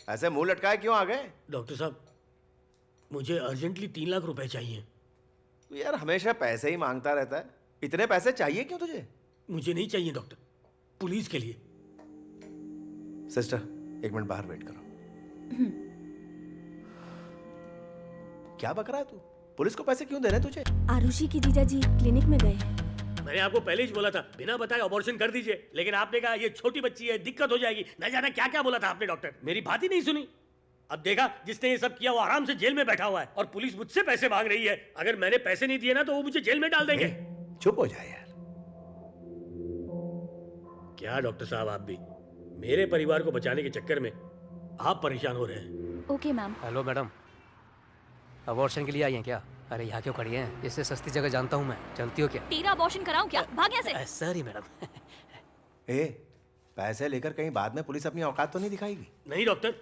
ऐसे मुंह लटकाए क्यों आ गए? डॉक्टर साहब, मुझे अर्जेंटली 3 लाख रुपए चाहिए। तू यार हमेशा पैसे ही मांगता रहता है। इतने पैसे चाहिए क्यों तुझे? मुझे नहीं चाहिए डॉक्टर, पुलिस के लिए। सिस्टर, 1 मिनट बाहर वेट करो। क्या बक रहा है तू? पुलिस को पैसे क्यों दे रहे हैं तुझे? आरुषि की जीजा जी क्लिनिक में गए हैं। मैंने आपको पहले ही बोला था बिना बताए अबॉर्शन कर दीजिए, लेकिन आपने कहा ये छोटी बच्ची है, दिक्कत हो जाएगी। न जाने क्या क्या बोला था आपने डॉक्टर, मेरी बात ही नहीं सुनी। अब देखा, जिसने ये सब किया वो आराम से जेल में बैठा हुआ है और पुलिस मुझसे पैसे मांग रही है। अगर मैंने पैसे नहीं दिए ना तो वो मुझे जेल में डाल देंगे। चुप हो जाए यार। क्या डॉक्टर साहब, आप भी मेरे परिवार को बचाने के चक्कर में आप परेशान हो रहे हैं। Okay ma'am. Hello madam, abortion के लिए आई हैं क्या? अरे यहाँ क्यों खड़ी हैं? इससे सस्ती जगह जानता हूँ मैं, चलती हो क्या? तेरा अबॉर्शन कराऊं क्या? भाग यहाँ से। Sorry madam. ए, पैसे लेकर कहीं बाद में पुलिस अपनी औकात तो नहीं दिखाएगी? नहीं डॉक्टर,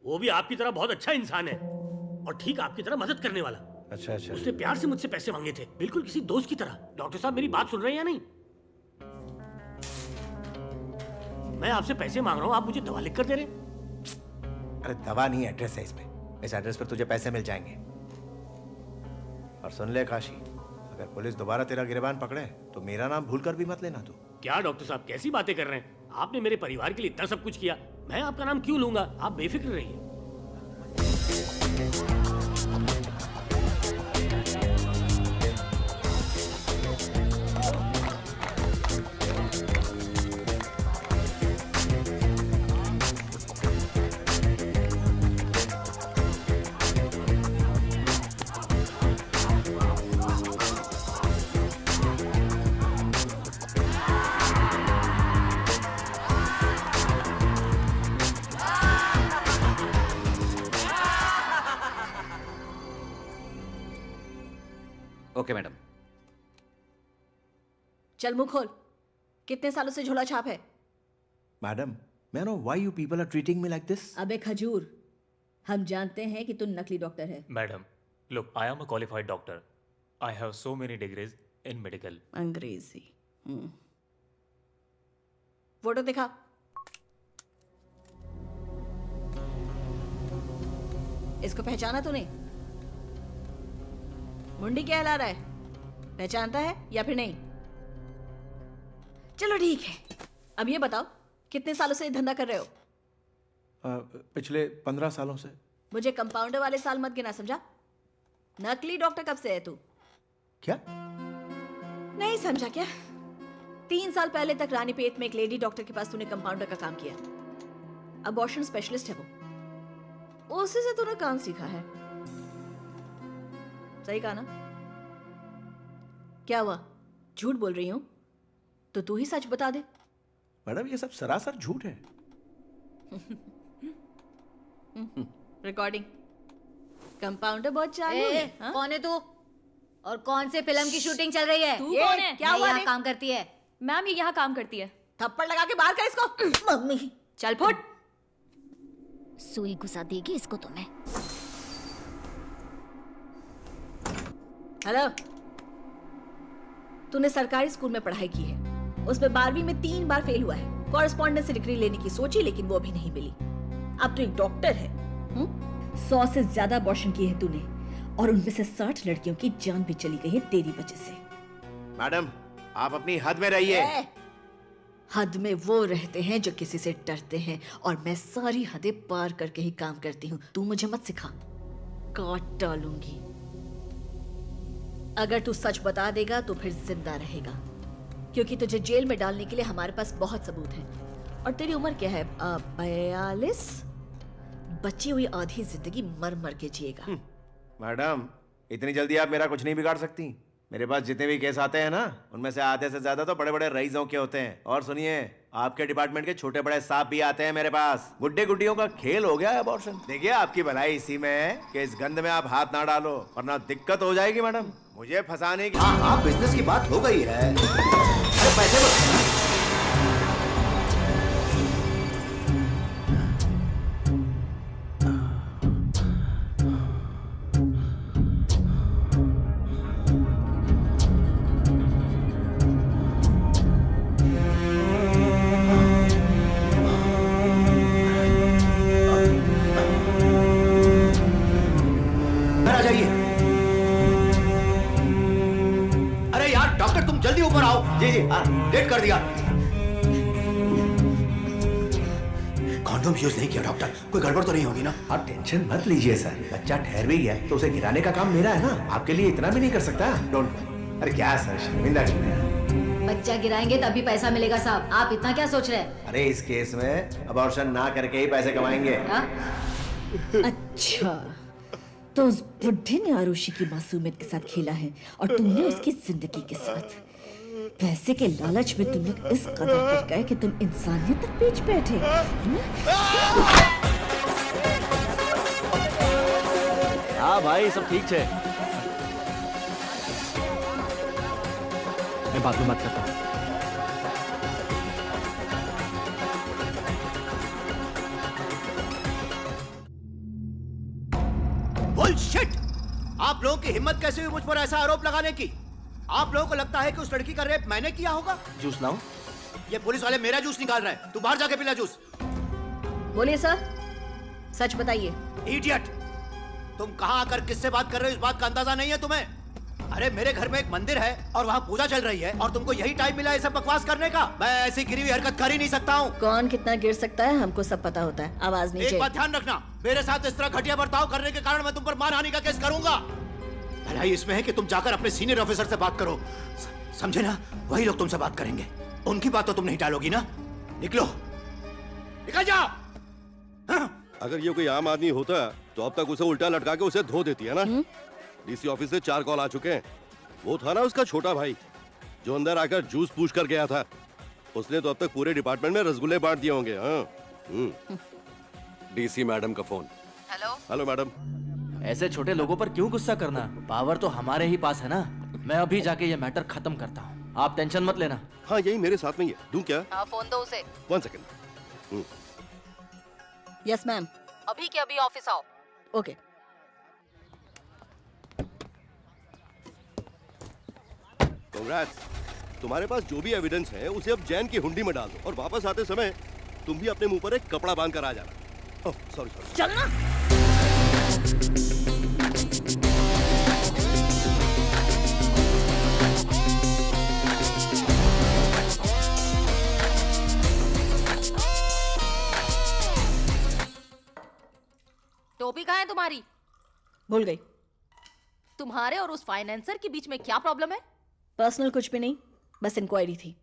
वो भी आपकी तरह बहुत अच्छा इंसान है और ठीक आपकी तरह मदद करने वाला। अच्छा अच्छा। उसने प्यार से मुझसे पैसे मांगे थे, बिल्कुल किसी दोस्त की तरह। डॉक्टर साहब मेरी बात सुन रहे हैं या नहीं? मैं आपसे पैसे मांग रहा हूँ, आप मुझे दवा लिख कर दे रहे हैं। अरे दवा नहीं, एड्रेस है इसमें। इस एड्रेस पर तुझे पैसे मिल जाएंगे। और सुन ले काशी, अगर पुलिस दोबारा तेरा गिरबान पकड़े तो मेरा नाम भूल कर भी मत लेना तू। क्या डॉक्टर साहब कैसी बातें कर रहे हैं? आपने मेरे परिवार के लिए इतना सब कुछ किया, मैं आपका नाम क्यों लूंगा? आप बेफिक्र रहिए। Okay madam. चल मुंह खोल, कितने सालों से झोला छाप है? मैडम, मैं know why you people are treating me like this. अबे खजूर, हम जानते हैं कि तू नकली डॉक्टर है। Madam, look, I am a qualified doctor. I have so many degrees in medical. अंग्रेजी। फोटो दिखा। इसको पहचाना तूने? मुंडी क्या हिला रहा है? पहचानता है या फिर नहीं? चलो ठीक है, अब ये बताओ कितने सालों से ये धंधा कर रहे हो? पिछले 15 सालों से। मुझे कंपाउंडर वाले साल मत गिना, समझा? नकली डॉक्टर कब से है तू? क्या? नहीं समझा क्या? 3 साल पहले तक रानीपेट में एक लेडी डॉक्टर के पास तूने कंपाउंडर का काम किया। अबॉर्शन स्पेशलिस्ट है वो, उसी से तूने काम सीखा है। सही कहा ना? क्या हुआ, झूठ बोल रही हूं? तो तू ही सच बता दे। मैडम, ये सब सरासर झूठ है। रिकॉर्डिंग। कंपाउंडर बहुत चालू है। हाँ? कौन है तू? और कौन से फिल्म की शूटिंग चल रही है? तू कौन है? क्या हुआ? यहाँ काम करती है? मैम ये यहाँ काम करती है। थप्पड़ लगा के बाहर कर इसको। मम्मी चल फुट। सुई घुसा देगी इसको तो मैं। हेलो, तूने सरकारी स्कूल में पढ़ाई की है, उसमें 12वीं में 3 बार फेल हुआ है। कॉरेस्पॉन्डेंस से डिग्री लेने की सोची लेकिन वो भी नहीं मिली। अब तो एक डॉक्टर है। 100 से ज्यादा अबॉर्शन किए हैं तूने और उनमें से 60 लड़कियों की जान भी चली गई है तेरी वजह से। मैडम, आप अपनी हद में रहिए। हद में वो रहते हैं जो किसी से डरते हैं, और मैं सारी हदें पार करके ही काम करती हूँ। तू मुझे मत सिखा, काट डालूंगी। अगर तू सच बता देगा तो फिर जिंदा रहेगा, क्योंकि तुझे जेल में डालने के लिए हमारे पास बहुत सबूत हैं। और तेरी उम्र क्या है? 42? बची हुई आधी जिंदगी मर मर के जिएगा। मैडम, इतनी जल्दी आप मेरा कुछ नहीं बिगाड़ सकती। मेरे पास जितने भी केस आते हैं ना, उनमें से आधे से ज्यादा तो बड़े बड़े रईसों के होते हैं। और सुनिए, आपके डिपार्टमेंट के छोटे बड़े सांप भी आते हैं मेरे पास। गुड्डे गुड्डियों का खेल हो गया है अबॉर्शन। देखिए, आपकी भलाई इसी में है कि इस गंद में आप हाथ ना डालो, वरना दिक्कत हो जाएगी मैडम। मुझे फंसाने की हाँ, बिजनेस की बात हो गई है। अरे पैसे बच। जल्दी ऊपर आओ। जी जी, लेट कर दिया। कॉन्डोम यूज नहीं किया डॉक्टर, कोई गड़बड़ तो नहीं होगी ना? आप टेंशन मत लीजिए सर, बच्चा ठहर भी गया तो उसे गिराने का काम मेरा है ना, आपके लिए इतना भी नहीं कर सकता। डोंट। अरे क्या सर, शर्मिंदा क्यों है? बच्चा गिराएंगे तभी पैसा मिलेगा साहब, आप इतना क्या सोच रहे हैं? अरे इस केस में अबॉर्शन ना करके ही पैसे कमाएंगे। अच्छा, तो उस बुढ़े ने आरुषि की मासूमियत के साथ खेला है और तुमने उसकी जिंदगी के साथ। पैसे के लालच में तुम लोग इस कदर कर गए कि तुम इंसानियत तक बेच बैठे। हाँ भाई, सब ठीक है। मैं बाद में बात करता हूँ। बुलशिट! आप लोगों की हिम्मत कैसे हुई मुझ पर ऐसा आरोप लगाने की? आप लोगों को लगता है कि उस लड़की का रेप मैंने किया होगा? जूस लाऊं? ये पुलिस वाले मेरा जूस निकाल रहे हैं, तू बाहर जाके पिला जूस। बोलिए सर, सच बताइए। इडियट! तुम कहां आकर किससे बात कर रहे हो, इस बात का अंदाजा नहीं है तुम्हें? अरे मेरे घर में एक मंदिर है और वहाँ पूजा चल रही है और तुमको यही टाइम मिला है सब बकवास करने का? मैं ऐसी गिरी हुई हरकत कर ही नहीं सकता हूँ। कौन कितना गिर सकता है हमको सब पता होता है। आवाज नीचे। एक बात ध्यान रखना, मेरे साथ इस तरह घटिया बर्ताव करने के कारण मैं तुम पर मानहानि का केस करूंगा। भलाई इसमें है कि तुम जाकर अपने सीनियर ऑफिसर से बात करो, समझे ना? वही लोग तुमसे बात करेंगे, उनकी बात तो तुम नहीं टालोगी ना? निकलो, निकल जाओ। अगर ये कोई आम आदमी होता तो अब तक उसे उल्टा लटका के उसे धो देती है ना। डीसी ऑफिस से 4 कॉल आ चुके हैं। वो था ना उसका छोटा भाई जो अंदर आकर जूस पूछ कर गया था, उसने तो अब तक पूरे डिपार्टमेंट में रसगुल्ले बांट दिए होंगे। हाँ। डीसी मैडम का फोन। हेलो। Hello madam. ऐसे छोटे लोगों पर क्यों गुस्सा करना? पावर तो हमारे ही पास है ना। मैं अभी जाके ये मैटर खत्म करता हूँ, आप टेंशन मत लेना। हाँ, यही मेरे साथ में ही है। दूं क्या? हाँ, फोन दो उसे। 1 सेकंड। Yes ma'am. अभी के अभी ऑफिस आओ। ओके। कांग्रेट्स, तुम्हारे पास जो भी एविडेंस है उसे अब जैन की हुंडी में डाल दो और वापस आते समय तुम भी अपने मुंह पर एक कपड़ा बांध कर आ जाना। Oh sorry sorry. चलना। टोपी कहाँ है तुम्हारी? भूल गई। तुम्हारे और उस फाइनेंसर के बीच में क्या प्रॉब्लम है? पर्सनल कुछ भी नहीं, बस इंक्वायरी थी।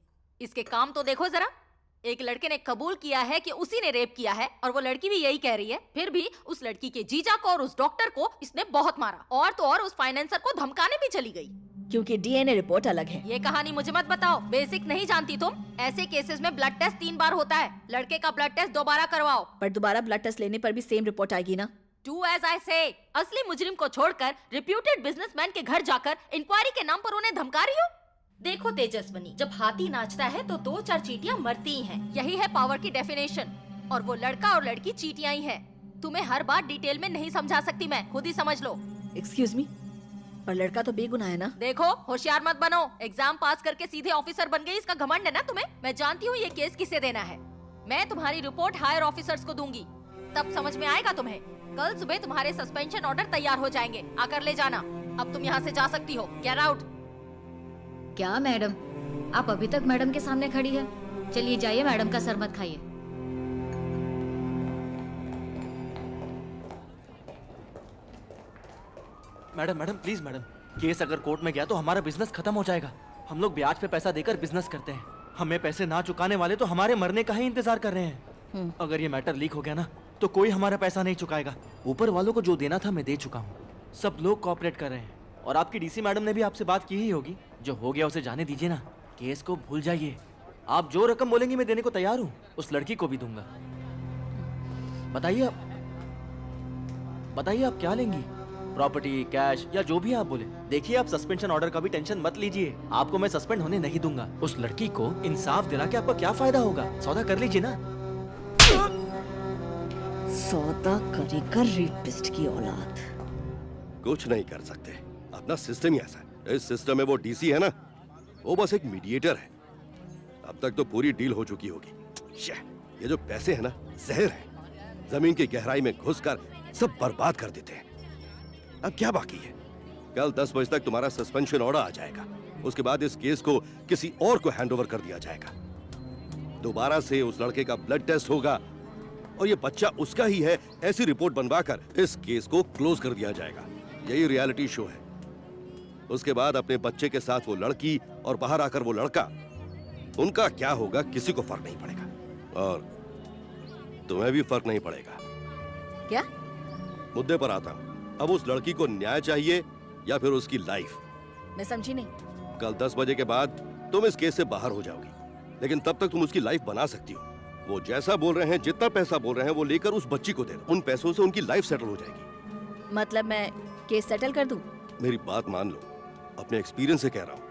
इसके काम तो देखो जरा। एक लड़के ने कबूल किया है कि उसी ने रेप किया है और वो लड़की भी यही कह रही है। फिर भी उस लड़की के जीजा को और उस डॉक्टर को इसने बहुत मारा, और तो और उस फाइनेंसर को धमकाने भी चली गई। क्योंकि डीएनए रिपोर्ट अलग है। ये कहानी मुझे मत बताओ, बेसिक नहीं जानती तुम। ऐसे केसेस में ब्लड टेस्ट 3 बार होता है। लड़के का ब्लड टेस्ट दोबारा करवाओ। पर दोबारा ब्लड टेस्ट लेने पर भी सेम रिपोर्ट आएगी ना? Do as I say। असली मुजरिम को छोड़कर रिप्यूटेड बिजनेसमैन के घर जाकर इंक्वायरी के नाम पर उन्हें धमका रही हो? देखो तेजस्वनी, जब हाथी नाचता है तो 2-4 चींटियां मरती ही हैं। यही है पावर की डेफिनेशन। और वो लड़का और लड़की चींटियां ही हैं। तुम्हें हर बात डिटेल में नहीं समझा सकती मैं, खुद ही समझ लो। एक्सक्यूज मी, पर लड़का तो बेगुनाह है ना? देखो, होशियार मत बनो। एग्जाम पास करके सीधे ऑफिसर बन गई, इसका घमंड है ना तुम्हें? मैं जानती हूँ ये केस किसे देना है। मैं तुम्हारी रिपोर्ट हायर ऑफिसर्स को दूंगी, तब समझ में आएगा तुम्हें। कल सुबह तुम्हारे सस्पेंशन ऑर्डर तैयार हो जाएंगे, आकर ले जाना। अब तुम यहाँ से जा सकती हो। Get out. क्या मैडम, आप अभी तक मैडम के सामने खड़ी है? चलिए जाइए, मैडम का सर मत खाइए। Madam madam please madam, case अगर कोर्ट में गया तो हमारा बिजनेस खत्म हो जाएगा। हम लोग ब्याज पे पैसा देकर बिजनेस करते हैं। हमें पैसे ना चुकाने वाले तो हमारे मरने का ही इंतजार कर रहे हैं। अगर ये मैटर लीक हो गया ना तो कोई हमारा पैसा नहीं चुकाएगा। ऊपर वालों को जो देना था मैं दे चुका हूँ। सब लोग कोऑपरेट कर रहे हैं और आपकी डीसी मैडम ने भी आपसे बात की ही होगी। जो हो गया उसे जाने दीजिए ना, केस को भूल जाइए। आप जो रकम बोलेंगी मैं देने को तैयार हूँ, उस लड़की को भी दूंगा। बताइए आप क्या लेंगी? प्रॉपर्टी, कैश या जो भी आप बोले। देखिए आप सस्पेंशन ऑर्डर का भी टेंशन मत लीजिए, आपको मैं सस्पेंड होने नहीं दूंगा। उस लड़की को इंसाफ दिला के आपका क्या फायदा होगा? सौदा कर लीजिए ना। सौदा करेगा रेपिस्ट की औलाद। कुछ नहीं कर सकते, अपना सिस्टम ही ऐसा है। इस सिस्टम में वो डीसी है ना, वो बस एक मीडिएटर है। अब तक तो पूरी डील हो चुकी होगी। ये जो पैसे हैं ना, जहर है। जमीन की गहराई में घुसकर सब बर्बाद कर देते हैं। अब क्या बाकी है? कल 10 बजे तक तुम्हारा सस्पेंशन ऑर्डर आ जाएगा। उसके बाद इस केस को किसी और को हैंडओवर कर दिया जाएगा। दोबारा से उस लड़के का ब्लड टेस्ट होगा और ये बच्चा उसका ही है, ऐसी रिपोर्ट बनवाकर इस केस को क्लोज कर दिया जाएगा। यही रियलिटी शो है। उसके बाद अपने बच्चे के साथ वो लड़की और बाहर आकर वो लड़का, उनका क्या होगा किसी को फर्क नहीं पड़ेगा और तुम्हें भी फर्क नहीं पड़ेगा। क्या? मुद्दे पर आता हूँ। अब उस लड़की को न्याय चाहिए या फिर उसकी लाइफ? मैं समझी नहीं। कल 10 बजे के बाद तुम इस केस से बाहर हो जाओगी, लेकिन तब तक तुम उसकी लाइफ बना सकती हो। वो जैसा बोल रहे हैं, जितना पैसा बोल रहे हैं, वो लेकर उस बच्ची को दे दो। उन पैसों से उनकी लाइफ सेटल हो जाएगी। मतलब मैं केस सेटल कर दूं? मेरी बात मान लो, अपने एक्सपीरियंस से कह रहा हूँ।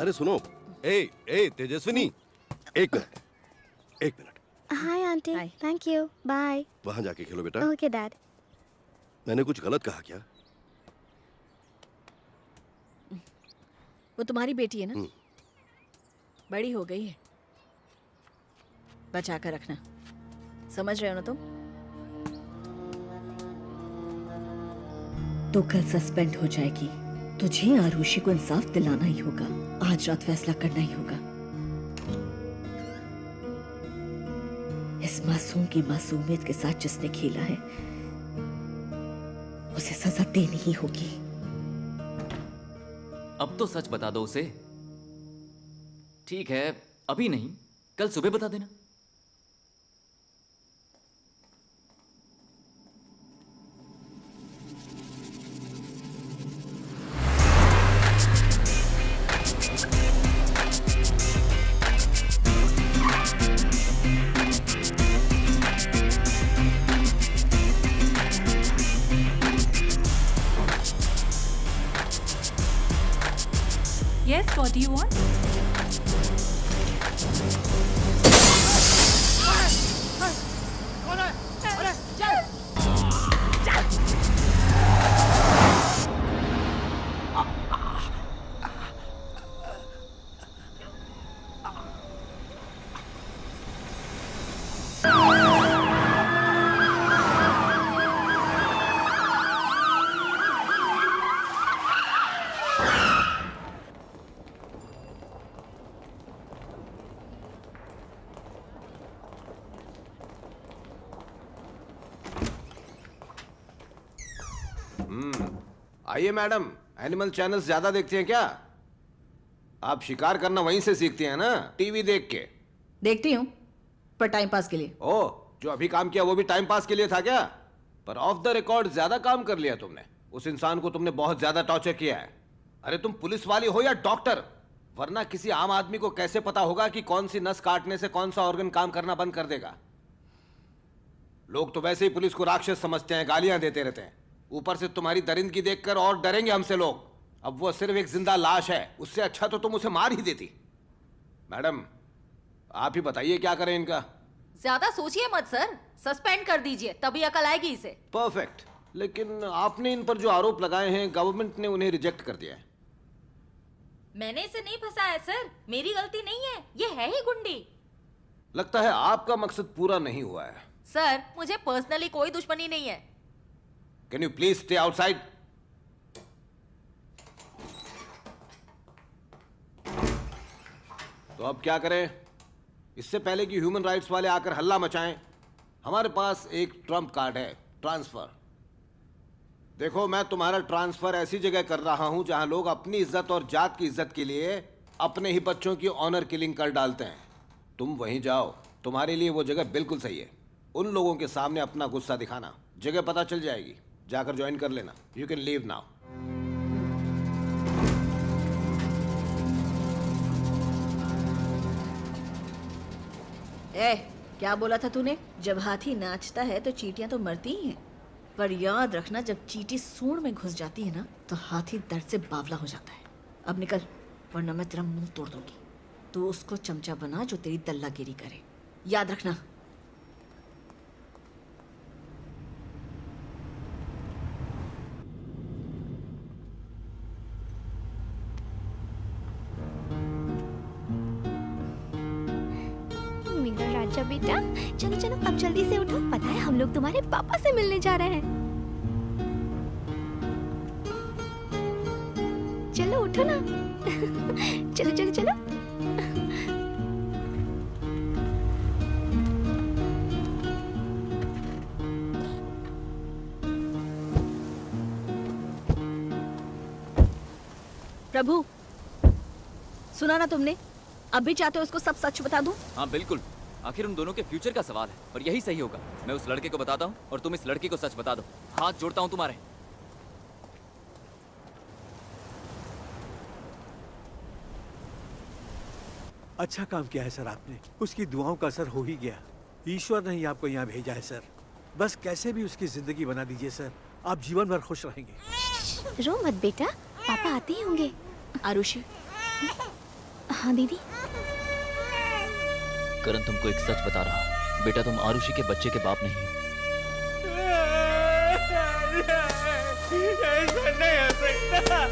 अरे सुनो, तेजस्विनी, एक minute. Hi aunty, thank you, bye. वहां जाके खेलो बेटा। Okay dad. मैंने कुछ गलत कहा क्या? वो तुम्हारी बेटी है ना, बड़ी हो गई है, बचा कर रखना। समझ रहे हो ना तुम? तो कल सस्पेंड हो जाएगी। तुझे आरुषि को इंसाफ दिलाना ही होगा। आज रात फैसला करना ही होगा। इस मासूम की मासूमियत के साथ जिसने खेला है, उसे सजा देनी ही होगी। अब तो सच बता दो उसे। ठीक है, अभी नहीं, कल सुबह बता देना। Yes, what do you want? आइए मैडम, एनिमल चैनल्स ज्यादा देखती हैं क्या? आप शिकार करना वहीं से सीखती हैं ना, टीवी देख के? देखती हूँ, पर टाइम पास के लिए। ओह, जो अभी काम किया वो भी टाइम पास के लिए था क्या? पर ऑफ द रिकॉर्ड ज्यादा काम कर लिया तुमने। उस इंसान को तुमने बहुत ज्यादा टॉर्चर किया है। अरे तुम पुलिस वाली हो या डॉक्टर? वरना किसी आम आदमी को कैसे पता होगा कि कौन सी नस काटने से कौन सा ऑर्गन काम करना बंद कर देगा? लोग तो वैसे ही पुलिस को राक्षस समझते हैं, गालियां देते रहते हैं। ऊपर से तुम्हारी दरिंदगी देखकर और डरेंगे हमसे लोग। अब वो सिर्फ एक जिंदा लाश है, उससे अच्छा तो तुम उसे मार ही देती। मैडम, आप ही बताइए क्या करें इनका? ज्यादा सोचिए मत सर, सस्पेंड कर दीजिए, तभी अकल आएगी इसे। परफेक्ट। लेकिन आपने इन पर जो आरोप लगाए हैं, गवर्नमेंट ने उन्हें रिजेक्ट कर दिया है। मैंने इसे नहीं फंसाया सर, मेरी गलती नहीं है, ये है ही गुंडी। लगता है आपका मकसद पूरा नहीं हुआ है। सर, मुझे पर्सनली कोई दुश्मनी नहीं है। Can you please stay outside? तो अब क्या करें? इससे पहले कि ह्यूमन राइट्स वाले आकर हल्ला मचाएं, हमारे पास एक ट्रम्प कार्ड है, ट्रांसफर। देखो, मैं तुम्हारा ट्रांसफर ऐसी जगह कर रहा हूं जहां लोग अपनी इज्जत और जात की इज्जत के लिए अपने ही बच्चों की ऑनर किलिंग कर डालते हैं। तुम वहीं जाओ, तुम्हारे लिए वो जगह बिल्कुल सही है। उन लोगों के सामने अपना गुस्सा दिखाना, जगह पता चल जाएगी, जाकर ज्वाइन कर लेना। You can leave now. ए, क्या बोला था तूने? जब हाथी नाचता है तो चींटियां तो मरती ही हैं, पर याद रखना जब चींटी सूंड में घुस जाती है ना तो हाथी दर्द से बावला हो जाता है। अब निकल, वरना मैं तेरा मुंह तोड़ दूंगी। तू उसको चमचा बना जो तेरी दल्लागिरी करे, याद रखना। मेरा राजा बेटा, चलो चलो अब जल्दी से उठो। पता है हम लोग तुम्हारे पापा से मिलने जा रहे हैं। चलो उठो ना। चलो चलो चलो। प्रभु, सुना ना तुमने? अब भी चाहते हो उसको सब सच बता दूं? हाँ बिल्कुल, आखिर उन दोनों के फ्यूचर का सवाल है और यही सही होगा। मैं उस लड़के को बताता हूँ और तुम इस लड़की को सच बता दो। हाथ जोड़ता हूँ तुम्हारे। अच्छा काम किया है सर आपने, उसकी दुआओं का असर हो ही गया। ईश्वर ने ही आपको यहाँ भेजा है सर। बस कैसे भी उसकी जिंदगी बना दीजिए सर, आप जीवन भर खुश रहेंगे। रो मत बेटा, पापा आते ही होंगे। आरुषि। हाँ दीदी। करण तुमको एक सच बता रहा हूँ, बेटा तुम आरुषि के बच्चे के बाप नहीं हो। ऐसा नहीं हो सकता।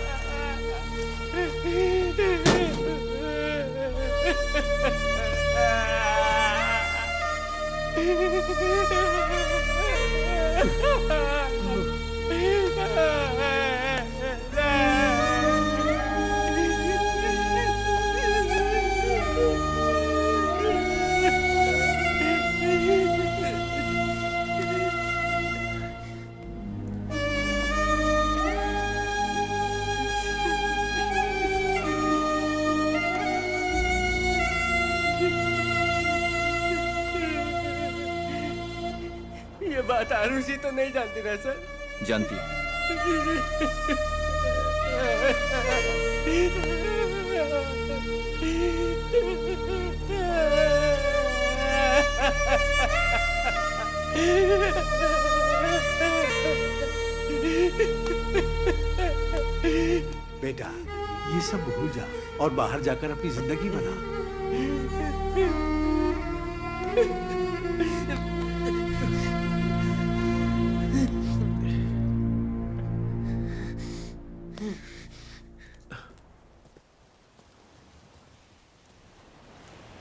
ये बात आरुषि तो नहीं जानती ना सर? जानती है। बेटा, ये सब भूल जा और बाहर जाकर अपनी जिंदगी बना।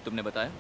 तुमने बताया?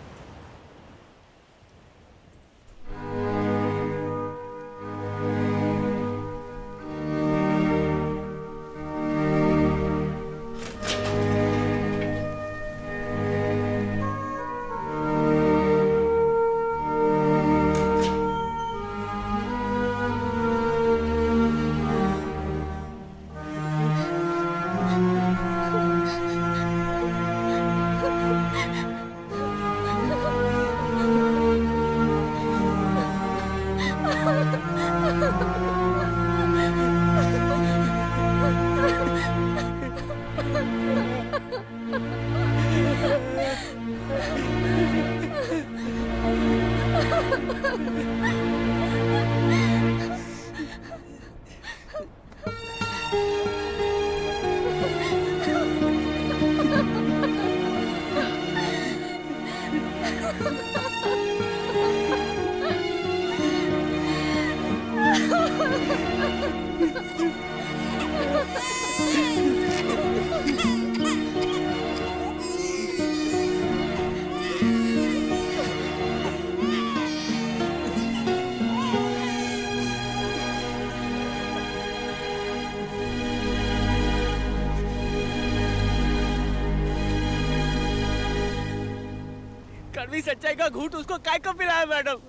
कड़वी सच्चाई का घूंट उसको काय को पिलाया मैडम?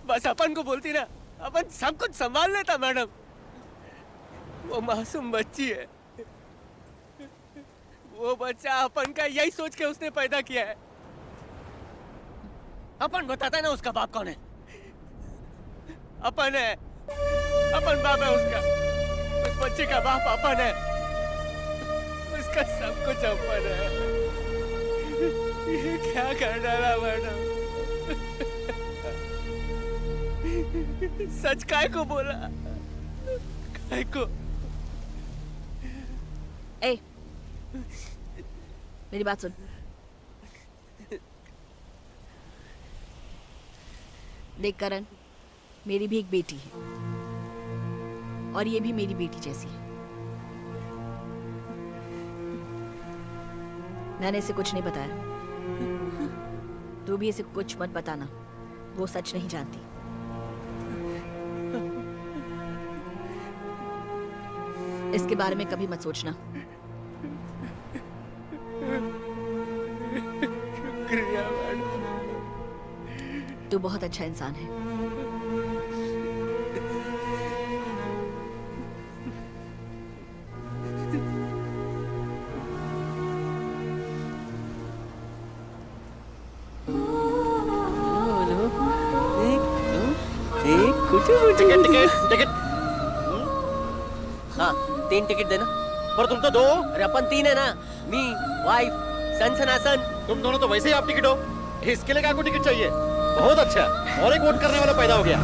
बस अपन को बोलती ना, अपन सब कुछ संभाल लेता मैडम। वो मासूम बच्ची है, वो बच्चा अपन का यही सोच के उसने पैदा किया है। अपन बताता है ना उसका बाप कौन है? अपन है, अपन बाप है उसका। उस बच्चे का बाप अपन है, उसका सब कुछ अपन है। ये क्या कर डाला मैडम? सच काय को बोला? काय को? ए, मेरी बात सुन। देख करण, मेरी भी एक बेटी है और ये भी मेरी बेटी जैसी है। मैंने इसे कुछ नहीं बताया, तू भी इसे कुछ मत बताना, वो सच नहीं जानती। इसके बारे में कभी मत सोचना। शुक्रिया मैडम। तू बहुत अच्छा इंसान है। टिकट। हाँ, 3 टिकट देना। पर तुम तो 2 हो। अरे अपन 3 है ना, मी, वाइफ, सन सनासन। तुम दोनों तो वैसे ही आप टिकट हो, इसके लिए क्या को टिकट चाहिए? बहुत अच्छा, और एक वोट करने वाला पैदा हो गया।